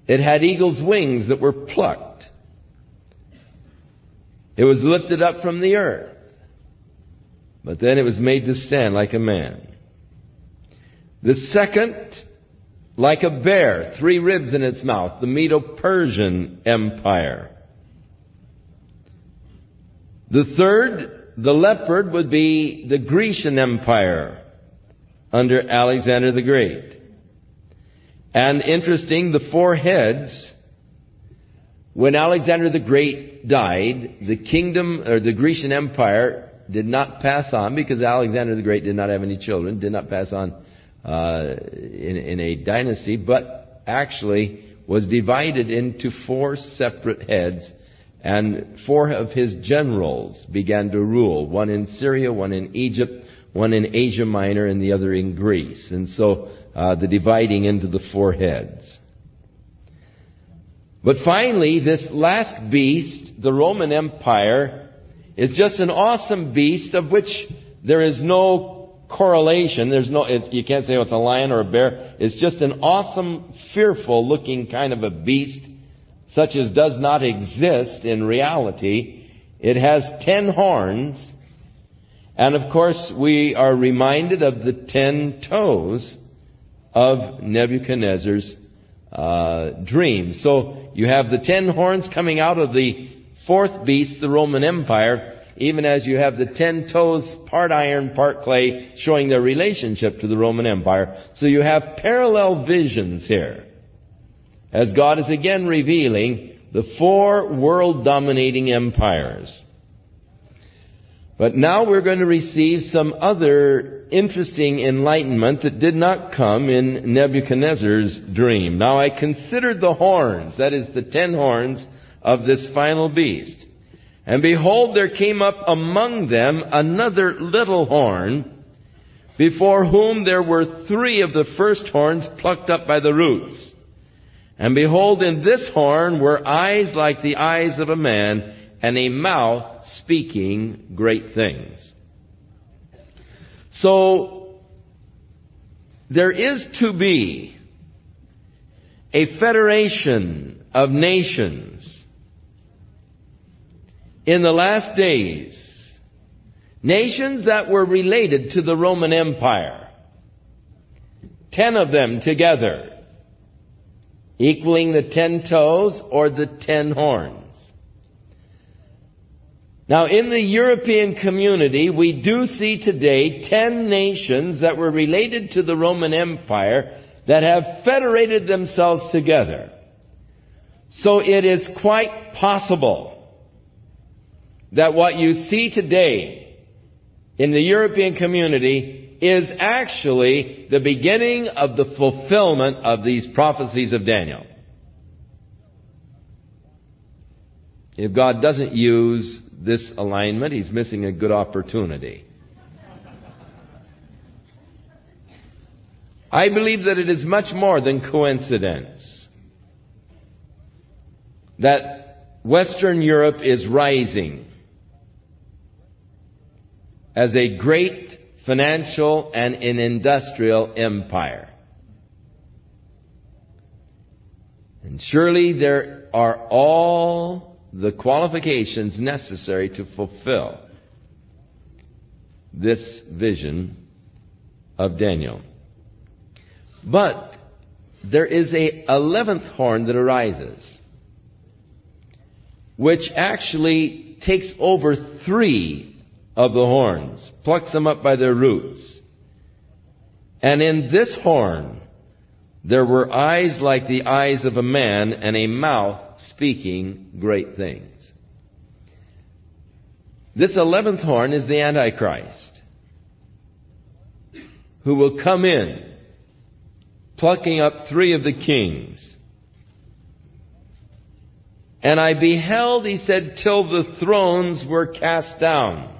Speaker 1: It had eagle's wings that were plucked. It was lifted up from the earth, but then it was made to stand like a man. The second, like a bear, 3 ribs in its mouth, the Medo-Persian Empire. The third, the leopard, would be the Grecian Empire under Alexander the Great. And interesting, the 4 heads, when Alexander the Great died, the kingdom, or the Grecian Empire, did not pass on, because Alexander the Great did not have any children, did not pass on in a dynasty, but actually was divided into 4 separate heads, And 4 of his generals began to rule, one in Syria, one in Egypt, one in Asia Minor, and the other in Greece. And so the dividing into the 4 heads. But finally, this last beast, the Roman Empire, is just an awesome beast of which there is no correlation. You can't say it's a lion or a bear. It's just an awesome, fearful looking kind of a beast, such as does not exist in reality. It has 10 horns. And of course, we are reminded of the 10 toes of Nebuchadnezzar's dream. So you have the 10 horns coming out of the 4th beast, the Roman Empire, even as you have the 10 toes, part iron, part clay, showing their relationship to the Roman Empire. So you have parallel visions here, as God is again revealing the 4 world-dominating empires. But now we're going to receive some other interesting enlightenment that did not come in Nebuchadnezzar's dream. Now I considered the horns, that is the 10 horns of this final beast. And behold, there came up among them another little horn, before whom there were 3 of the first horns plucked up by the roots. And behold, in this horn were eyes like the eyes of a man, and a mouth speaking great things. So, there is to be a federation of nations in the last days. Nations that were related to the Roman Empire. 10 of them together, equaling the 10 toes or the 10 horns. Now, in the European community, we do see today 10 nations that were related to the Roman Empire that have federated themselves together. So it is quite possible that what you see today in the European community is actually the beginning of the fulfillment of these prophecies of Daniel. If God doesn't use this alignment, He's missing a good opportunity. I believe that it is much more than coincidence that Western Europe is rising as a great financial and an industrial empire. And surely there are all the qualifications necessary to fulfill this vision of Daniel. But there is a 11th horn that arises, which actually takes over 3 of the horns, plucks them up by their roots. And in this horn there were eyes like the eyes of a man, and a mouth speaking great things. This 11th horn is the Antichrist, who will come in, plucking up 3 of the kings. And I beheld, he said, till the thrones were cast down.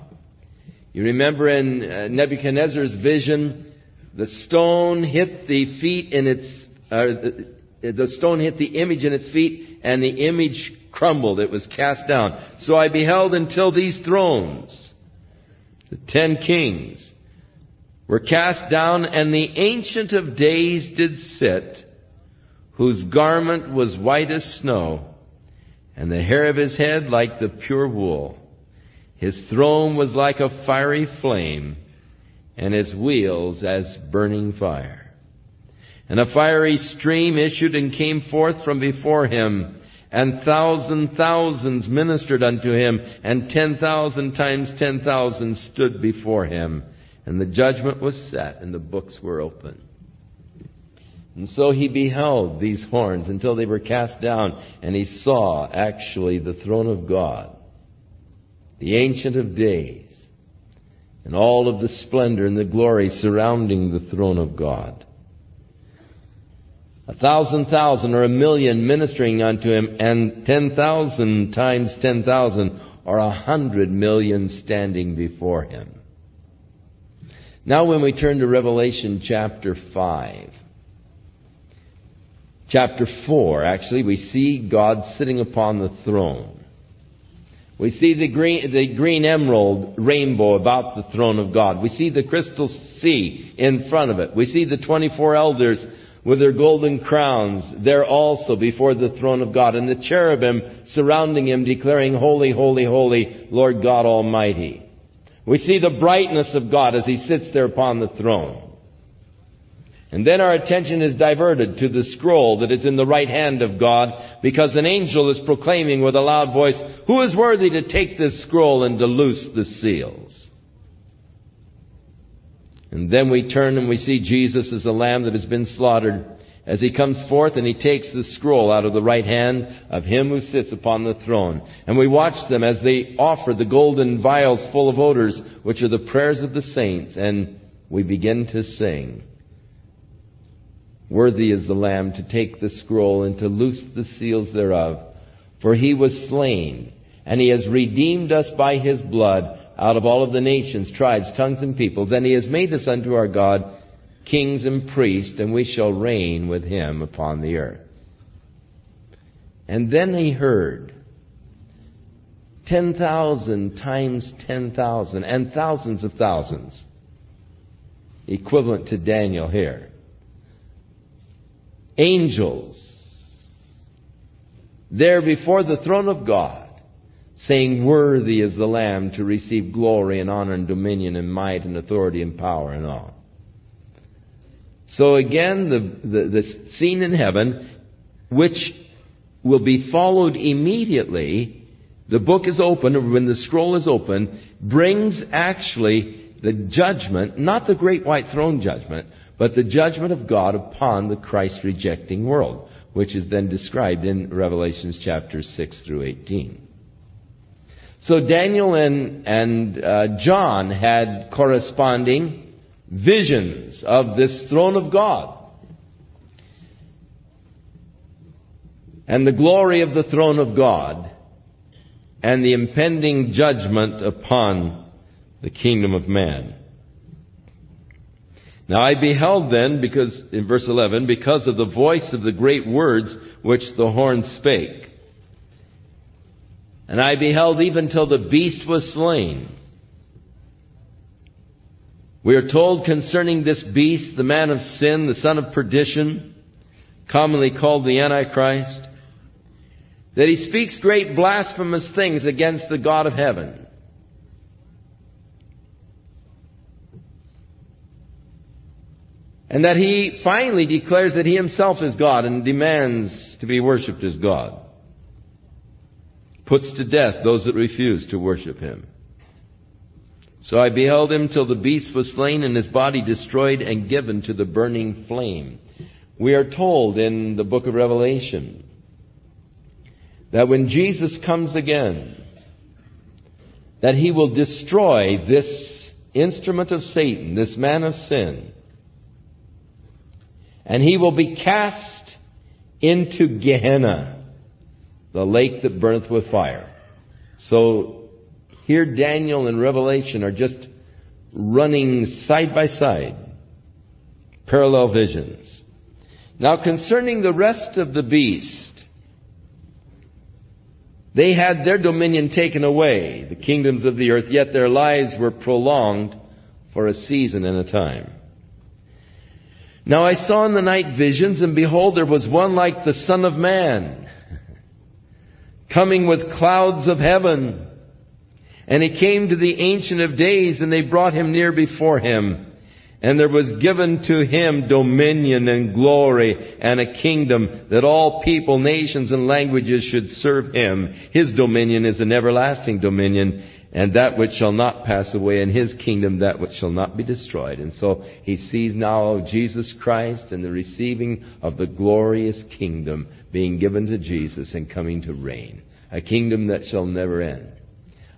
Speaker 1: You remember in Nebuchadnezzar's vision, the stone hit the feet in its, the stone hit the image in its feet, and the image crumbled. It was cast down. So I beheld until these thrones, the 10 kings, were cast down, and the Ancient of Days did sit, whose garment was white as snow, and the hair of his head like the pure wool. His throne was like a fiery flame, and his wheels as burning fire. And a fiery stream issued and came forth from before him, and thousands ministered unto him, and 10,000 times 10,000 stood before him. And the judgment was set, and the books were opened. And so he beheld these horns until they were cast down, and he saw actually the throne of God, the Ancient of Days, and all of the splendor and the glory surrounding the throne of God. 1,000,000 or 1,000,000 ministering unto him, and 10,000 times 10,000 or 100,000,000 standing before him. Now when we turn to Revelation chapter 5, chapter 4, actually, we see God sitting upon the throne. We see the green emerald rainbow about the throne of God. We see the crystal sea in front of it. We see the 24 elders with their golden crowns there also before the throne of God, and the cherubim surrounding him, declaring, "Holy, holy, holy, Lord God Almighty." We see the brightness of God as he sits there upon the throne. And then our attention is diverted to the scroll that is in the right hand of God, because an angel is proclaiming with a loud voice, "Who is worthy to take this scroll and to loose the seals?" And then we turn and we see Jesus as a lamb that has been slaughtered as he comes forth and he takes the scroll out of the right hand of him who sits upon the throne. And we watch them as they offer the golden vials full of odors, which are the prayers of the saints, and we begin to sing. Worthy is the Lamb to take the scroll and to loose the seals thereof. For he was slain, and he has redeemed us by his blood out of all of the nations, tribes, tongues, and peoples. And he has made us unto our God kings and priests, and we shall reign with him upon the earth. And then he heard 10,000 times 10,000 and thousands of thousands, equivalent to Daniel here. Angels there before the throne of God, saying, "Worthy is the Lamb to receive glory and honor and dominion and might and authority and power and all." So again, the scene in heaven, which will be followed immediately, the book is open, or when the scroll is open, brings actually the judgment, not the great white throne judgment, but the judgment of God upon the Christ-rejecting world, which is then described in Revelations chapters 6 through 18. So Daniel and John had corresponding visions of this throne of God and the glory of the throne of God and the impending judgment upon the kingdom of man. Now I beheld then, because, in verse 11, because of the voice of the great words which the horn spake. And I beheld even till the beast was slain. We are told concerning this beast, the man of sin, the son of perdition, commonly called the Antichrist, that he speaks great blasphemous things against the God of heaven. And that he finally declares that he himself is God and demands to be worshipped as God. Puts to death those that refuse to worship him. So I beheld him till the beast was slain and his body destroyed and given to the burning flame. We are told in the book of Revelation that when Jesus comes again, that he will destroy this instrument of Satan, this man of sin, and he will be cast into Gehenna, the lake that burneth with fire. So here Daniel and Revelation are just running side by side, parallel visions. Now concerning the rest of the beast, they had their dominion taken away, the kingdoms of the earth, yet their lives were prolonged for a season and a time. Now I saw in the night visions, and behold, there was one like the Son of Man, coming with clouds of heaven. And he came to the Ancient of Days, and they brought him near before him. And there was given to him dominion and glory and a kingdom, that all people, nations, and languages should serve him. His dominion is an everlasting dominion, and that which shall not pass away, and his kingdom that which shall not be destroyed. And so he sees now Jesus Christ and the receiving of the glorious kingdom being given to Jesus and coming to reign. A kingdom that shall never end.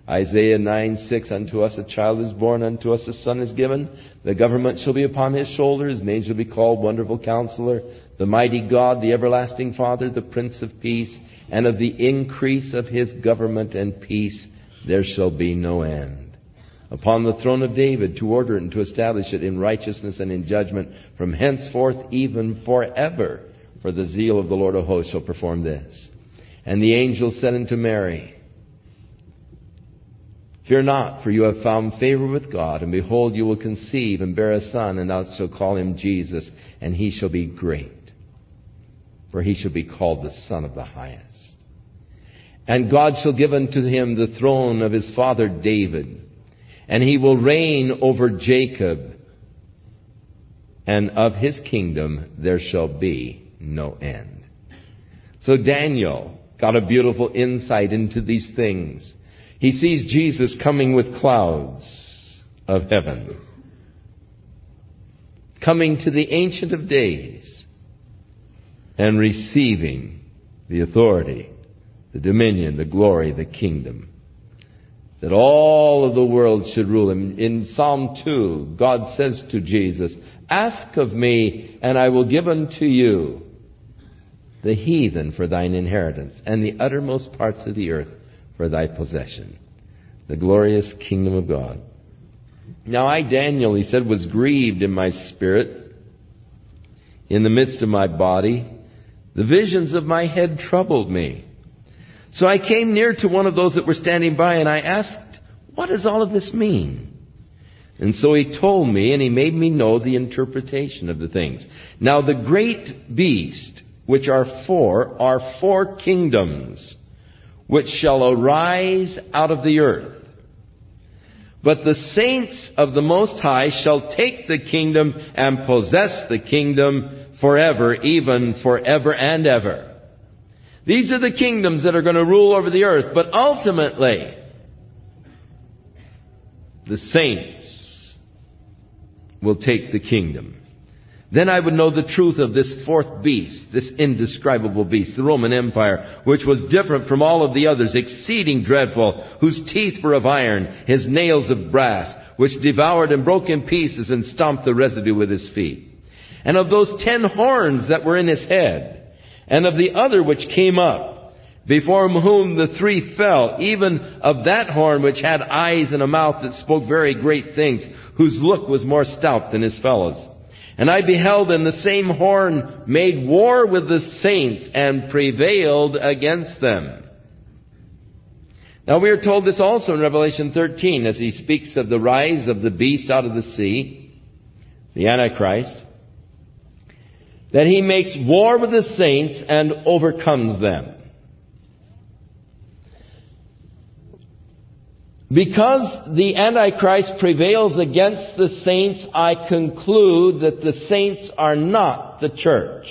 Speaker 1: Isaiah 9:6, unto us a child is born, unto us a son is given. The government shall be upon his shoulder. His name shall be called Wonderful Counselor, the Mighty God, the Everlasting Father, the Prince of Peace. And of the increase of his government and peace there shall be no end. Upon the throne of David, to order it and to establish it in righteousness and in judgment from henceforth even forever. For the zeal of the Lord of hosts shall perform this. And the angel said unto Mary, Fear not, for you have found favor with God, and behold, you will conceive and bear a son, and thou shalt call him Jesus, and he shall be great, for he shall be called the Son of the Highest. And God shall give unto him the throne of his father David, and he will reign over Jacob, and of his kingdom there shall be no end. So Daniel got a beautiful insight into these things. He sees Jesus coming with clouds of heaven, coming to the Ancient of Days and receiving the authority, the dominion, the glory, the kingdom, that all of the world should rule him. In Psalm 2, God says to Jesus, Ask of me, and I will give unto you the heathen for thine inheritance, and the uttermost parts of the earth for thy possession. The glorious kingdom of God. Now I, Daniel, he said, was grieved in my spirit, in the midst of my body. The visions of my head troubled me. So I came near to one of those that were standing by, and I asked, What does all of this mean? And so he told me, and he made me know the interpretation of the things. Now the great beast, which are four kingdoms, which shall arise out of the earth. But the saints of the Most High shall take the kingdom and possess the kingdom forever, even forever and ever. These are the kingdoms that are going to rule over the earth. But ultimately, the saints will take the kingdom. Then I would know the truth of this fourth beast, this indescribable beast, the Roman Empire, which was different from all of the others, exceeding dreadful, whose teeth were of iron, his nails of brass, which devoured and broke in pieces and stomped the residue with his feet. And of those 10 horns that were in his head, and of the other which came up, before whom the 3 fell, even of that horn which had eyes and a mouth that spoke very great things, whose look was more stout than his fellows. And I beheld, and the same horn made war with the saints and prevailed against them. Now we are told this also in Revelation 13, as he speaks of the rise of the beast out of the sea, the Antichrist, that he makes war with the saints and overcomes them. Because the Antichrist prevails against the saints, I conclude that the saints are not the church.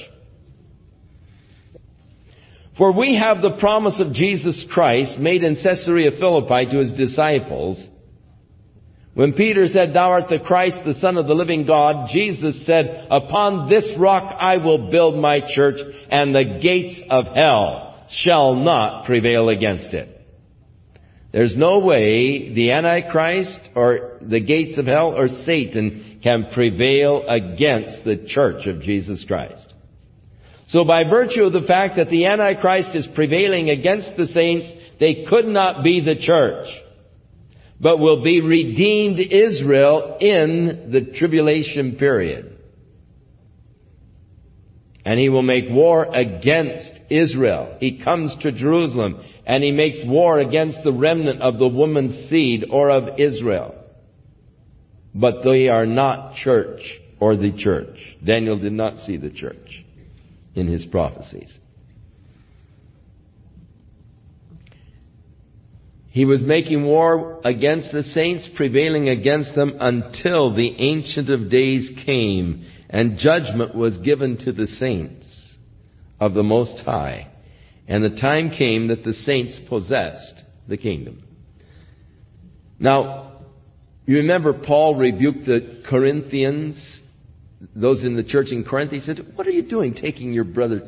Speaker 1: For we have the promise of Jesus Christ made in Caesarea Philippi to his disciples. When Peter said, Thou art the Christ, the Son of the living God, Jesus said, Upon this rock I will build my church, and the gates of hell shall not prevail against it. There's no way the Antichrist or the gates of hell or Satan can prevail against the church of Jesus Christ. So by virtue of the fact that the Antichrist is prevailing against the saints, they could not be the church, but will be redeemed Israel in the tribulation period. And he will make war against Israel. He comes to Jerusalem and he makes war against the remnant of the woman's seed or of Israel. But they are not church or the church. Daniel did not see the church in his prophecies. He was making war against the saints, prevailing against them until the Ancient of Days came and judgment was given to the saints of the Most High. And the time came that the saints possessed the kingdom. Now, you remember Paul rebuked the Corinthians, those in the church in Corinth. He said, What are you doing taking your brother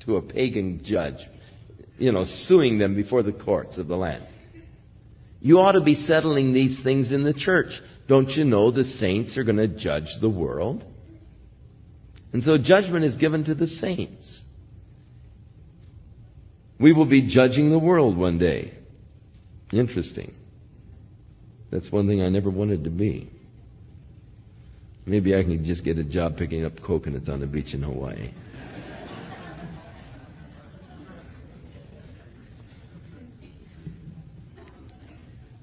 Speaker 1: to a pagan judge? Suing them before the courts of the land. You ought to be settling these things in the church. Don't you know the saints are going to judge the world? And so judgment is given to the saints. We will be judging the world one day. Interesting. That's one thing I never wanted to be. Maybe I can just get a job picking up coconuts on the beach in Hawaii.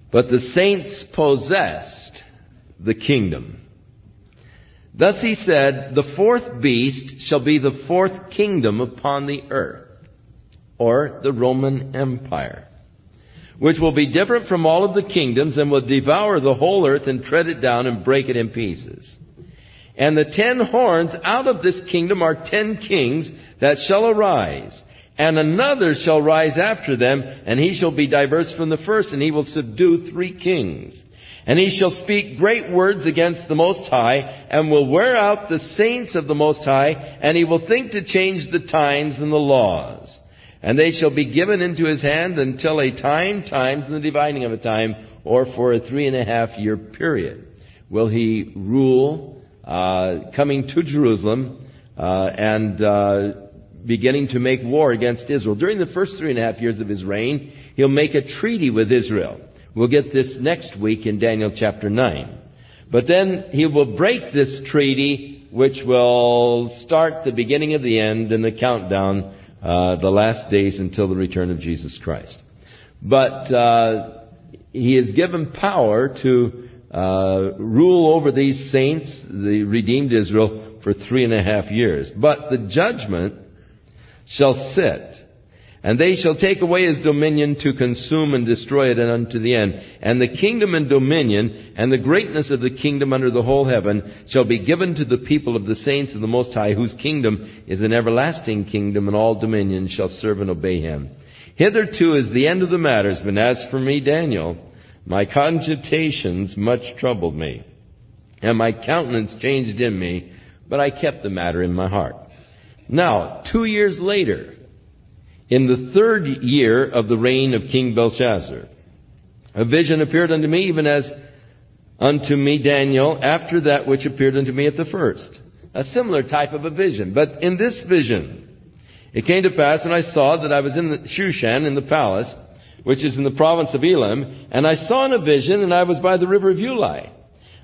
Speaker 1: But the saints possessed the kingdom. Thus he said, the fourth beast shall be the fourth kingdom upon the earth, or the Roman Empire, which will be different from all of the kingdoms and will devour the whole earth and tread it down and break it in pieces. And the 10 horns out of this kingdom are 10 kings that shall arise. And another shall rise after them, and he shall be diverse from the first, and he will subdue 3 kings. And he shall speak great words against the Most High, and will wear out the saints of the Most High, and he will think to change the times and the laws. And they shall be given into his hand until a times, and the dividing of a time, or for a 3.5-year period. Will he rule, coming to Jerusalem, and beginning to make war against Israel. During the first 3.5 years of his reign, he'll make a treaty with Israel. We'll get this next week in Daniel chapter 9. But then he will break this treaty, which will start the beginning of the end and the countdown, the last days until the return of Jesus Christ. But he is given power to rule over these saints, the redeemed Israel, for 3.5 years. But the judgment shall sit, and they shall take away his dominion to consume and destroy it unto the end. And the kingdom and dominion and the greatness of the kingdom under the whole heaven shall be given to the people of the saints of the Most High, whose kingdom is an everlasting kingdom, and all dominions shall serve and obey him. Hitherto is the end of the matters, but as for me, Daniel, my cogitations much troubled me, and my countenance changed in me, but I kept the matter in my heart. Now, 2 years later, in the 3rd year of the reign of King Belshazzar, a vision appeared unto me, even as unto me Daniel, after that which appeared unto me at the first. A similar type of a vision. But in this vision, it came to pass, and I saw that I was in the Shushan, in the palace, which is in the province of Elam, and I saw in a vision, and I was by the river of Ulai.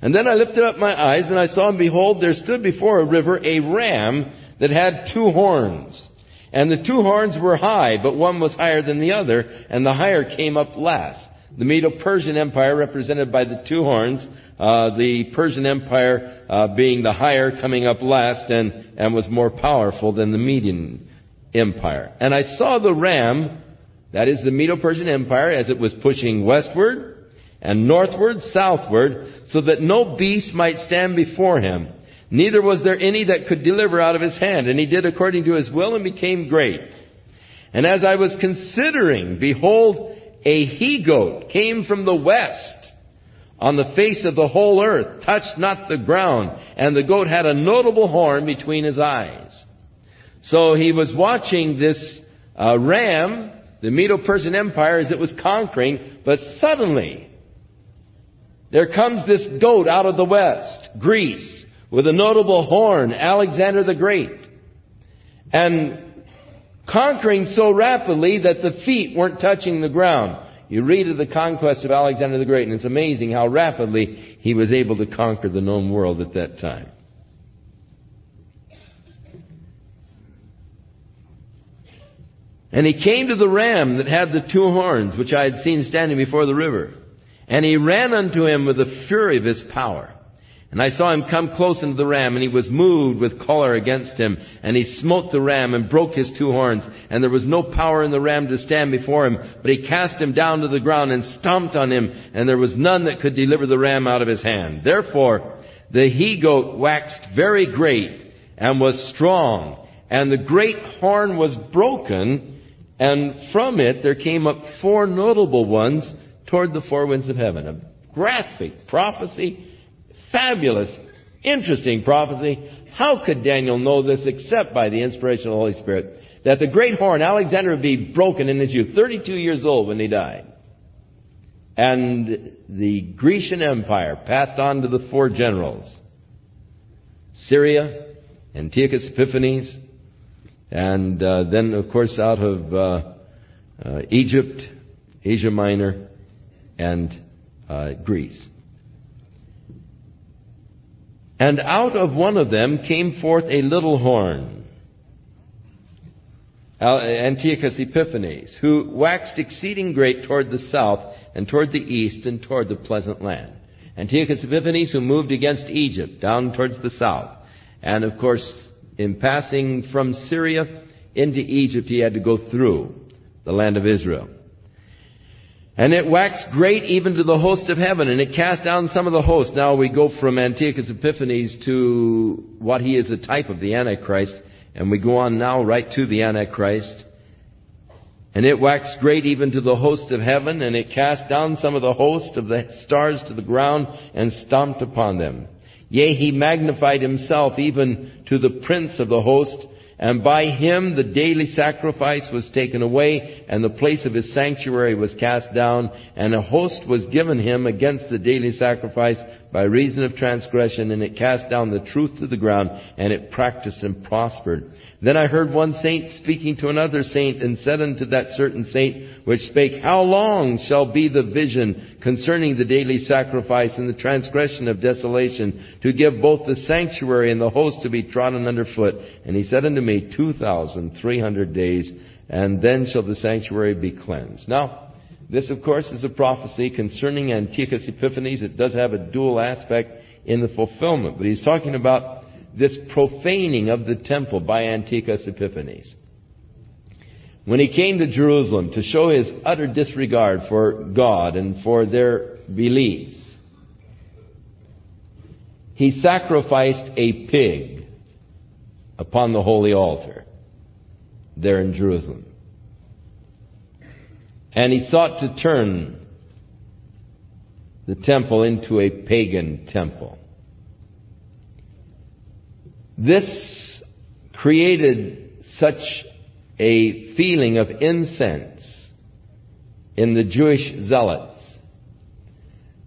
Speaker 1: And then I lifted up my eyes, and I saw, and behold, there stood before a river a ram that had 2 horns. And the 2 horns were high, but one was higher than the other, and the higher came up last. The Medo-Persian Empire represented by the 2 horns, the Persian Empire being the higher, coming up last, and was more powerful than the Median Empire. And I saw the ram, that is the Medo-Persian Empire, as it was pushing westward and northward, southward, so that no beast might stand before him. Neither was there any that could deliver out of his hand. And he did according to his will and became great. And as I was considering, behold, a he-goat came from the west on the face of the whole earth, touched not the ground. And the goat had a notable horn between his eyes. So he was watching this ram, the Medo-Persian Empire, as it was conquering. But suddenly, there comes this goat out of the west, Greece, with a notable horn, Alexander the Great, and conquering so rapidly that the feet weren't touching the ground. You read of the conquest of Alexander the Great, and it's amazing how rapidly he was able to conquer the known world at that time. And he came to the ram that had the 2 horns, which I had seen standing before the river. And he ran unto him with the fury of his power. And I saw him come close unto the ram, and he was moved with choler against him. And he smote the ram and broke his 2 horns. And there was no power in the ram to stand before him. But he cast him down to the ground and stomped on him. And there was none that could deliver the ram out of his hand. Therefore the he-goat waxed very great and was strong. And the great horn was broken. And from it there came up 4 notable ones toward the 4 winds of heaven. A graphic prophecy. Fabulous, interesting prophecy. How could Daniel know this except by the inspiration of the Holy Spirit? That the great horn, Alexander, would be broken in his youth, 32 years old when he died. And the Grecian Empire passed on to the four generals: Syria, Antiochus Epiphanes, and then, of course, out of Egypt, Asia Minor, and Greece. And out of one of them came forth a little horn, Antiochus Epiphanes, who waxed exceeding great toward the south, and toward the east, and toward the pleasant land. Antiochus Epiphanes, who moved against Egypt, down towards the south. And, of course, in passing from Syria into Egypt, he had to go through the land of Israel. And it waxed great even to the host of heaven, and it cast down some of the host. Now we go from Antiochus Epiphanes to what he is a type of, the Antichrist, and we go on now right to the Antichrist. And it waxed great even to the host of heaven, and it cast down some of the host of the stars to the ground, and stomped upon them. Yea, he magnified himself even to the prince of the host, and by him the daily sacrifice was taken away, and the place of his sanctuary was cast down, and a host was given him against the daily sacrifice by reason of transgression, and it cast down the truth to the ground, and it practiced and prospered. Then I heard one saint speaking to another saint, and said unto that certain saint which spake, How long shall be the vision concerning the daily sacrifice and the transgression of desolation, to give both the sanctuary and the host to be trodden under foot? And he said unto me, 2,300 days, and then shall the sanctuary be cleansed. Now, this, of course, is a prophecy concerning Antiochus Epiphanes. It does have a dual aspect in the fulfillment, but he's talking about this profaning of the temple by Antiochus Epiphanes. When he came to Jerusalem to show his utter disregard for God and for their beliefs, he sacrificed a pig upon the holy altar there in Jerusalem. And he sought to turn the temple into a pagan temple. This created such a feeling of incense in the Jewish zealots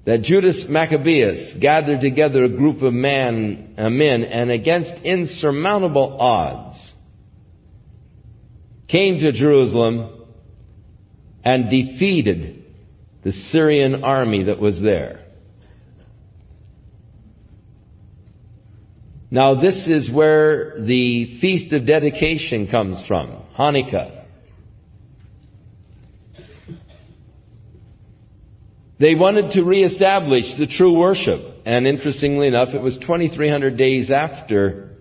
Speaker 1: that Judas Maccabeus gathered together a group of men, and against insurmountable odds came to Jerusalem and defeated the Syrian army that was there. Now this is where the Feast of Dedication comes from, Hanukkah. They wanted to reestablish the true worship. And interestingly enough, it was 2,300 days after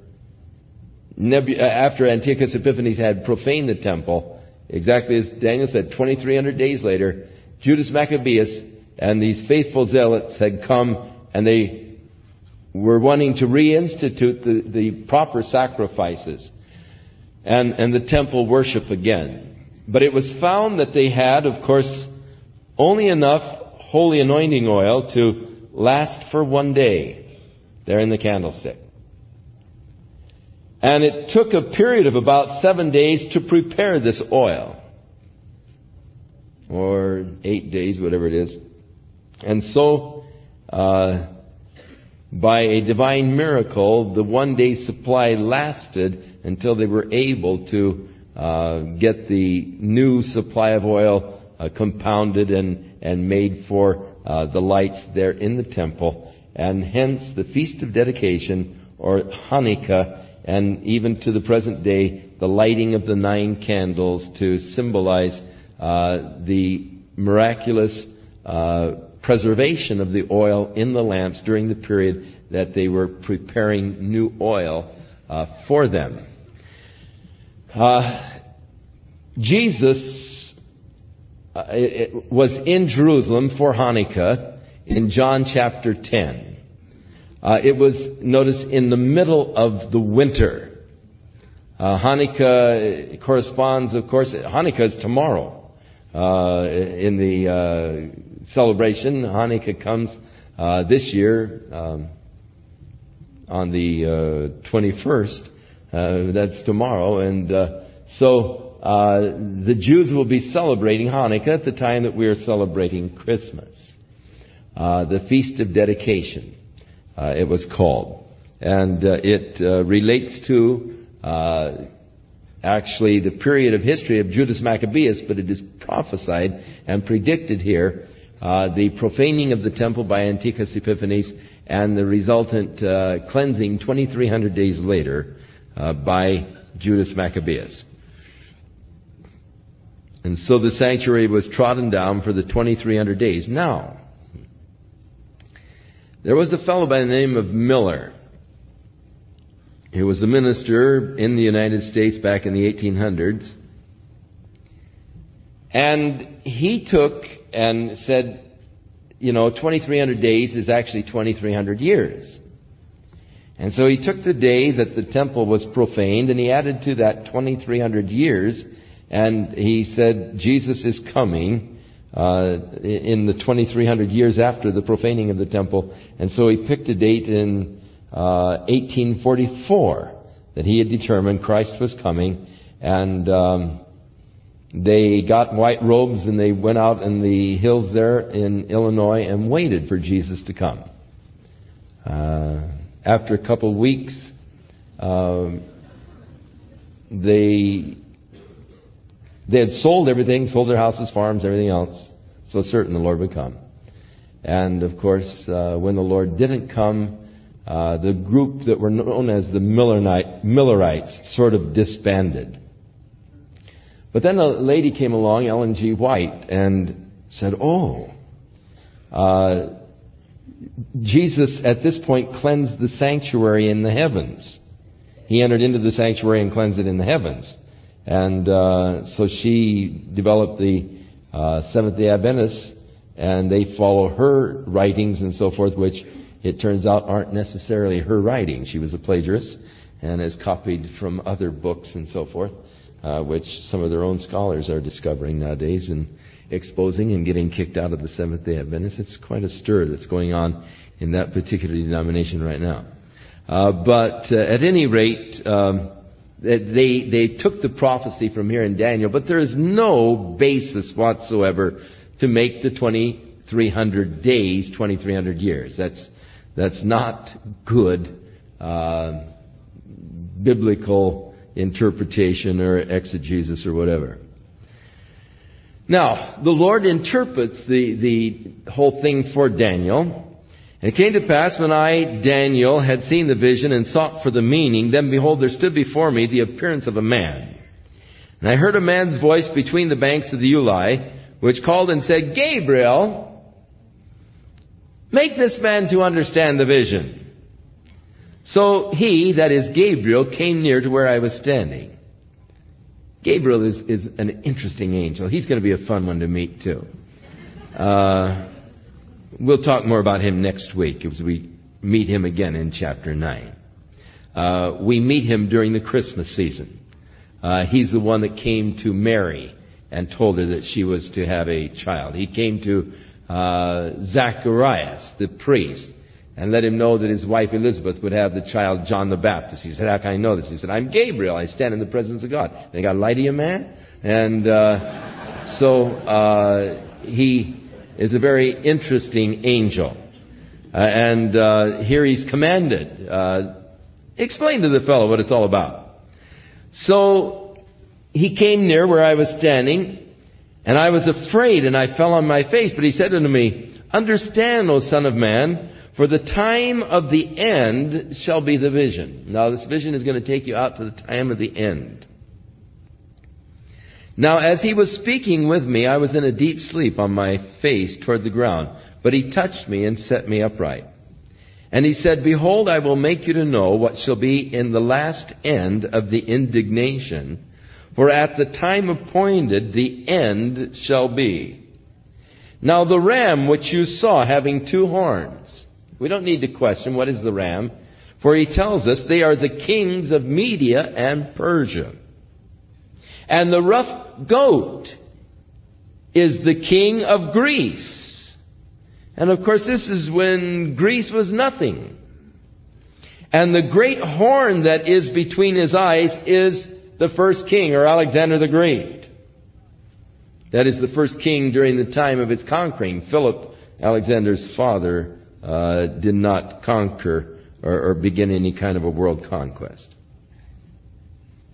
Speaker 1: Antiochus Epiphanes had profaned the temple. Exactly as Daniel said, 2,300 days later, Judas Maccabeus and these faithful zealots had come, and they were wanting to reinstitute the proper sacrifices and the temple worship again. But it was found that they had, of course, only enough holy anointing oil to last for one day there in the candlestick. And it took a period of about 7 days to prepare this oil. Or 8 days, whatever it is. And so, by a divine miracle, the 1 day supply lasted until they were able to get the new supply of oil compounded and made for the lights there in the temple. And hence the Feast of Dedication, or Hanukkah, and even to the present day, the lighting of the 9 candles to symbolize the miraculous preservation of the oil in the lamps during the period that they were preparing new oil for them. Jesus was in Jerusalem for Hanukkah in John chapter 10. It was, notice, in the middle of the winter. Hanukkah corresponds, of course, Hanukkah is tomorrow. In the celebration, Hanukkah comes this year on the 21st. That's tomorrow. And so the Jews will be celebrating Hanukkah at the time that we are celebrating Christmas. The Feast of Dedication, it was called. And it relates to actually the period of history of Judas Maccabeus, but it is prophesied and predicted here, the profaning of the temple by Antiochus Epiphanes and the resultant cleansing 2,300 days later by Judas Maccabeus. And so the sanctuary was trodden down for the 2,300 days. Now, there was a fellow by the name of Miller. He was a minister in the United States back in the 1800s. And he took and said, 2,300 days is actually 2,300 years. And so he took the day that the temple was profaned and he added to that 2,300 years. And he said, Jesus is coming in the 2,300 years after the profaning of the temple. And so he picked a date in 1844 that he had determined Christ was coming. And they got white robes and they went out in the hills there in Illinois and waited for Jesus to come. After a couple of weeks, they had sold everything, sold their houses, farms, everything else, so certain the Lord would come. And of course, when the Lord didn't come, the group that were known as the Millerites sort of disbanded. But then a lady came along, Ellen G. White, and said, Jesus at this point cleansed the sanctuary in the heavens. He entered into the sanctuary and cleansed it in the heavens. And so she developed the Seventh-day Adventists, and they follow her writings and so forth, which it turns out aren't necessarily her writings. She was a plagiarist and has copied from other books and so forth, which some of their own scholars are discovering nowadays and exposing and getting kicked out of the Seventh-day Adventists. It's quite a stir that's going on in that particular denomination right now. But at any rate, they took the prophecy from here in Daniel, but there is no basis whatsoever to make the 2,300 days 2,300 years. That's not good biblical interpretation or exegesis or whatever. Now, the Lord interprets the whole thing for Daniel. And it came to pass when I, Daniel, had seen the vision and sought for the meaning, then behold, there stood before me the appearance of a man. And I heard a man's voice between the banks of the Uli, which called and said, Gabriel, make this man to understand the vision. So he, that is Gabriel, came near to where I was standing. Gabriel is an interesting angel. He's going to be a fun one to meet too. We'll talk more about him next week as we meet him again in chapter 9. We meet him during the Christmas season. He's the one that came to Mary and told her that she was to have a child. He came to Zacharias, the priest, and let him know that his wife Elizabeth would have the child John the Baptist. He said, how can I know this? He said, I'm Gabriel. I stand in the presence of God. They got light of you, man? And so he is a very interesting angel. And here he's commanded, explain to the fellow what it's all about. So he came near where I was standing, and I was afraid, and I fell on my face. But he said unto me, understand, O Son of Man, for the time of the end shall be the vision. Now this vision is going to take you out to the time of the end. Now as he was speaking with me, I was in a deep sleep on my face toward the ground. But he touched me and set me upright. And he said, behold, I will make you to know what shall be in the last end of the indignation. For at the time appointed, the end shall be. Now the ram which you saw having two horns. We don't need to question what is the ram. For he tells us they are the kings of Media and Persia. And the rough goat is the king of Greece. And of course this is when Greece was nothing. And the great horn that is between his eyes is the first king, or Alexander the Great. That is the first king during the time of its conquering. Philip, Alexander's father, did not conquer or begin any kind of a world conquest.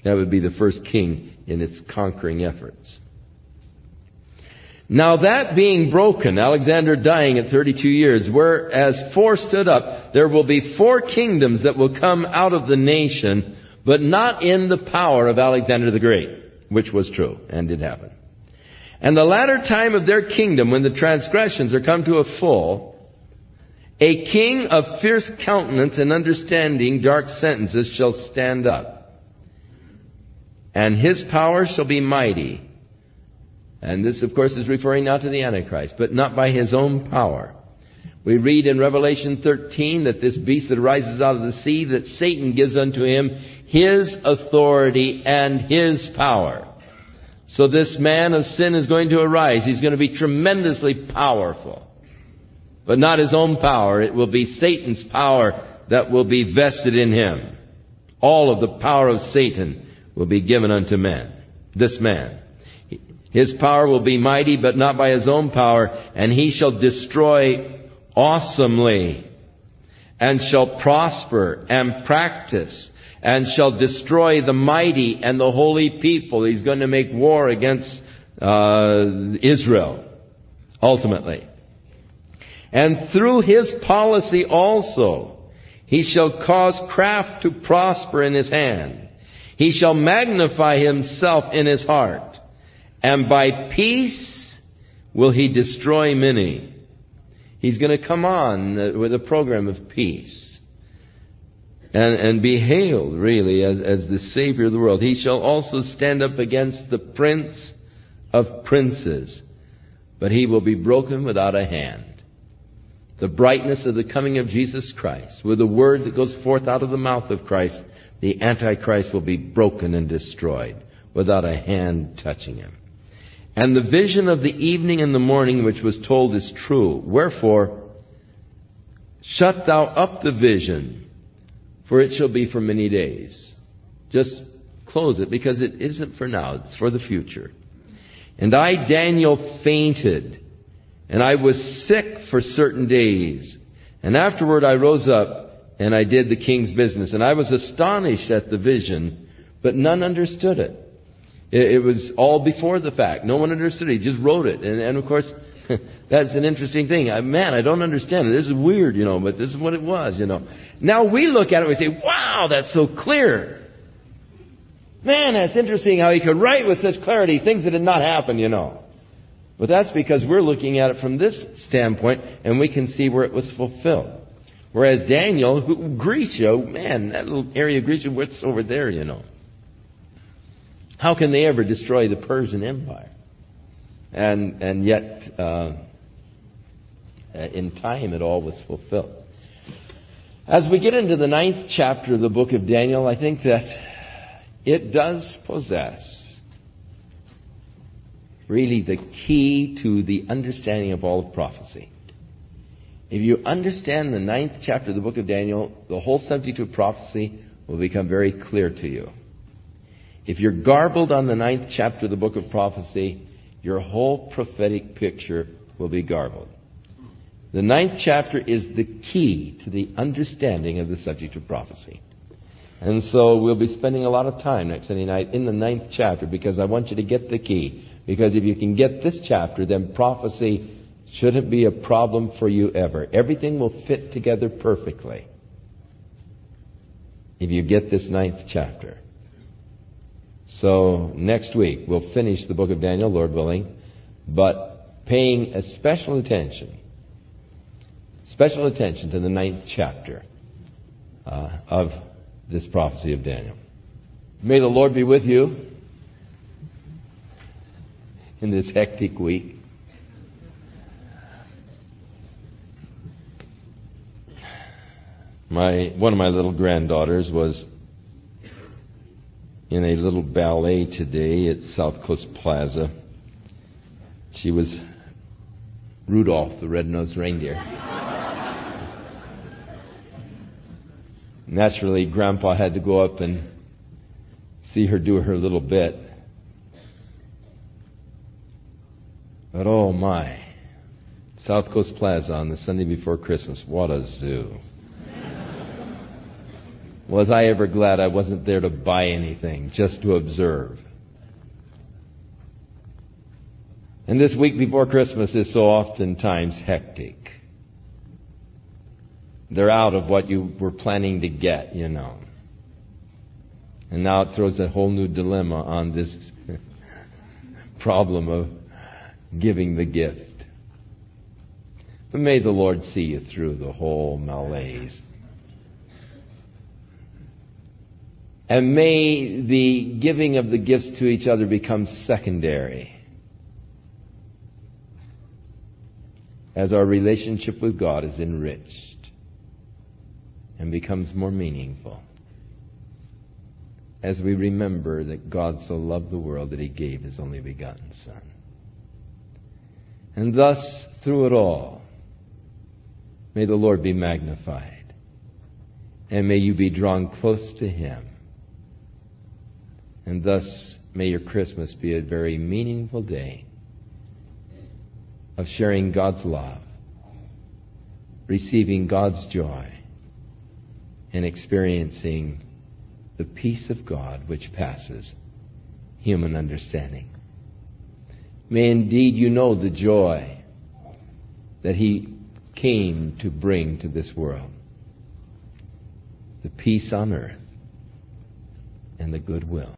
Speaker 1: That would be the first king in its conquering efforts. Now that being broken, Alexander dying at 32 years, whereas 4 stood up, there will be 4 kingdoms that will come out of the nation, but not in the power of Alexander the Great, which was true and did happen. And the latter time of their kingdom, when the transgressions are come to a full, a king of fierce countenance and understanding dark sentences shall stand up. And his power shall be mighty. And this, of course, is referring now to the Antichrist, but not by his own power. We read in Revelation 13 that this beast that rises out of the sea, that Satan gives unto him his authority and his power. So this man of sin is going to arise. He's going to be tremendously powerful. But not his own power. It will be Satan's power that will be vested in him. All of the power of Satan will be given unto man. This man. His power will be mighty, but not by his own power. And he shall destroy awesomely. And shall prosper and practice. And shall destroy the mighty and the holy people. He's going to make war against Israel, ultimately. And through his policy also, he shall cause craft to prosper in his hand. He shall magnify himself in his heart. And by peace will he destroy many. He's going to come on with a program of peace. And be hailed, really, as the Savior of the world. He shall also stand up against the Prince of Princes, but he will be broken without a hand. The brightness of the coming of Jesus Christ, with the word that goes forth out of the mouth of Christ, the Antichrist will be broken and destroyed without a hand touching him. And the vision of the evening and the morning which was told is true. Wherefore, shut thou up the vision, for it shall be for many days. Just close it, because it isn't for now. It's for the future. And I, Daniel, fainted, and I was sick for certain days. And afterward I rose up, and I did the king's business. And I was astonished at the vision, but none understood it. It was all before the fact. No one understood it. He just wrote it. And of course, that's an interesting thing. Man, I don't understand it. This is weird, but this is what it was, Now we look at it and we say, wow, that's so clear. Man, that's interesting how he could write with such clarity things that did not happen, But that's because we're looking at it from this standpoint, and we can see where it was fulfilled. Whereas Daniel, Grecia, man, that little area of Grecia, what's over there, How can they ever destroy the Persian Empire? And yet, in time, it all was fulfilled. As we get into the 9th chapter of the book of Daniel, I think that it does possess really the key to the understanding of all of prophecy. If you understand the 9th chapter of the book of Daniel, the whole subject of prophecy will become very clear to you. If you're garbled on the 9th chapter of the book of prophecy, your whole prophetic picture will be garbled. The 9th chapter is the key to the understanding of the subject of prophecy. And so we'll be spending a lot of time next Sunday night in the 9th chapter, because I want you to get the key. Because if you can get this chapter, then prophecy shouldn't be a problem for you ever. Everything will fit together perfectly if you get this 9th chapter. So next week we'll finish the book of Daniel, Lord willing, but paying a special attention to the 9th chapter of this prophecy of Daniel. May the Lord be with you in this hectic week. One of my little granddaughters was in a little ballet today at South Coast Plaza. She was Rudolph the Red-Nosed Reindeer. Naturally, Grandpa had to go up and see her do her little bit. But oh my, South Coast Plaza on the Sunday before Christmas, what a zoo. Was I ever glad I wasn't there to buy anything, just to observe. And this week before Christmas is so oftentimes hectic. They're out of what you were planning to get, you know. And now it throws a whole new dilemma on this problem of giving the gift. But may the Lord see you through the whole malaise. And may the giving of the gifts to each other become secondary as our relationship with God is enriched and becomes more meaningful. As we remember that God so loved the world that He gave His only begotten Son. And thus, through it all, may the Lord be magnified. And may you be drawn close to Him. And thus, may your Christmas be a very meaningful day of sharing God's love, receiving God's joy, and experiencing the peace of God which passes human understanding. May indeed you know the joy that He came to bring to this world. The peace on earth and the goodwill